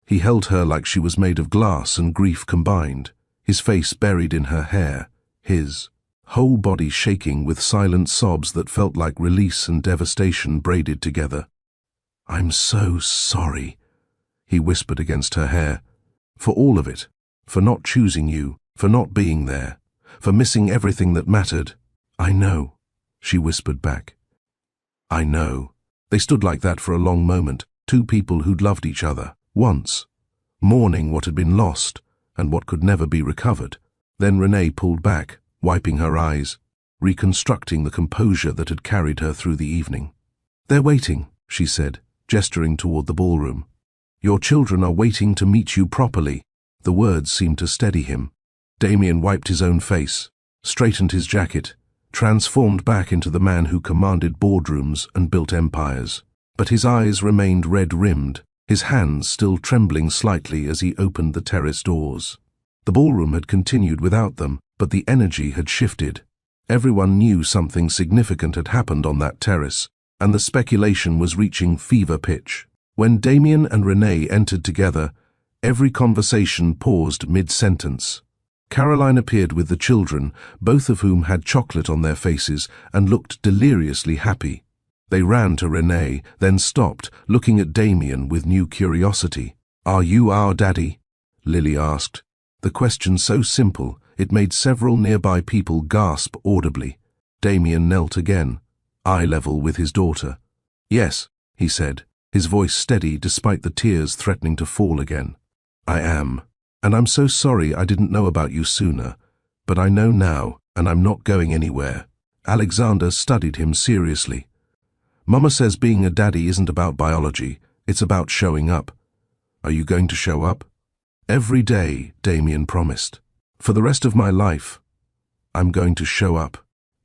He held her like she was made of glass and grief combined, his face buried in her hair, his whole body shaking with silent sobs that felt like release and devastation braided together. I'm so sorry, he whispered against her hair. For all of it, for not choosing you, for not being there, for missing everything that mattered. I know, she whispered back. I know. They stood like that for a long moment, two people who'd loved each other, once, mourning what had been lost and what could never be recovered. Then Renee pulled back, wiping her eyes, reconstructing the composure that had carried her through the evening. They're waiting, she said, gesturing toward the ballroom. Your children are waiting to meet you properly. The words seemed to steady him. Damien wiped his own face, straightened his jacket, transformed back into the man who commanded boardrooms and built empires. But his eyes remained red-rimmed, his hands still trembling slightly as he opened the terrace doors. The ballroom had continued without them, but the energy had shifted. Everyone knew something significant had happened on that terrace, and the speculation was reaching fever pitch. When Damien and Renee entered together, every conversation paused mid-sentence. Caroline appeared with the children, both of whom had chocolate on their faces and looked deliriously happy. They ran to Renee, then stopped, looking at Damien with new curiosity. Are you our daddy? Lily asked. The question so simple, it made several nearby people gasp audibly. Damien knelt again, eye level with his daughter. Yes, he said, his voice steady despite the tears threatening to fall again. I am. And I'm so sorry I didn't know about you sooner. But I know now, and I'm not going anywhere. Alexander studied him seriously. Mama says being a daddy isn't about biology, it's about showing up. Are you going to show up? "Every day," Damien promised. "For the rest of my life, I'm going to show up."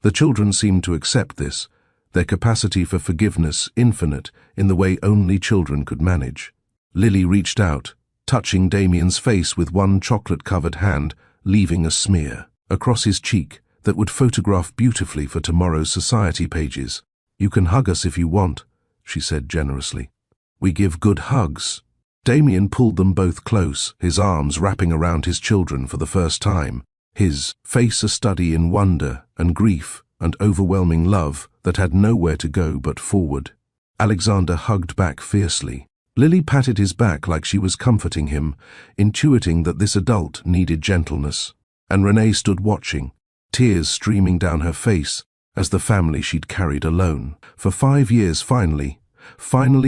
The children seemed to accept this, their capacity for forgiveness infinite in the way only children could manage. Lily reached out, touching Damien's face with one chocolate-covered hand, leaving a smear across his cheek that would photograph beautifully for tomorrow's society pages. "You can hug us if you want," she said generously. "We give good hugs." Damien pulled them both close, his arms wrapping around his children for the first time, his face a study in wonder and grief and overwhelming love that had nowhere to go but forward. Alexander hugged back fiercely. Lily patted his back like she was comforting him, intuiting that this adult needed gentleness. And Renee stood watching, tears streaming down her face as the family she'd carried alone for 5 years finally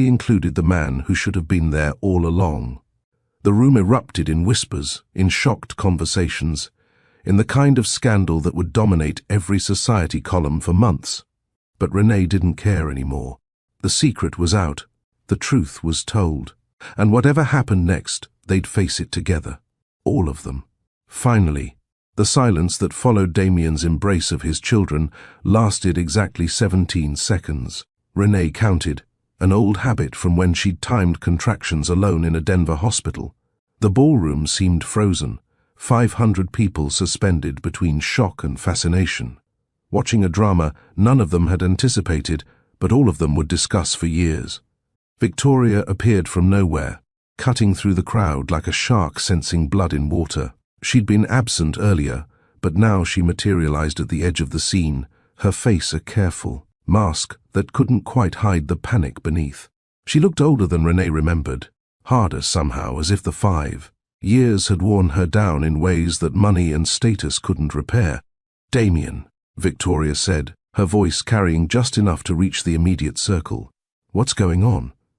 included the man who should have been there all along. The room erupted in whispers, in shocked conversations, in the kind of scandal that would dominate every society column for months. But Renee didn't care anymore. The secret was out, the truth was told, and whatever happened next, they'd face it together. All of them. Finally, the silence that followed Damien's embrace of his children lasted exactly 17 seconds. Renee counted, an old habit from when she'd timed contractions alone in a Denver hospital. The ballroom seemed frozen, 500 people suspended between shock and fascination. Watching a drama none of them had anticipated, but all of them would discuss for years. Victoria appeared from nowhere, cutting through the crowd like a shark sensing blood in water. She'd been absent earlier, but now she materialized at the edge of the scene, her face a careful mask that couldn't quite hide the panic beneath. She looked older than Renee remembered, harder somehow, as if the 5 years had worn her down in ways that money and status couldn't repair. "Damien," Victoria said, her voice carrying just enough to reach the immediate circle. "What's going on?"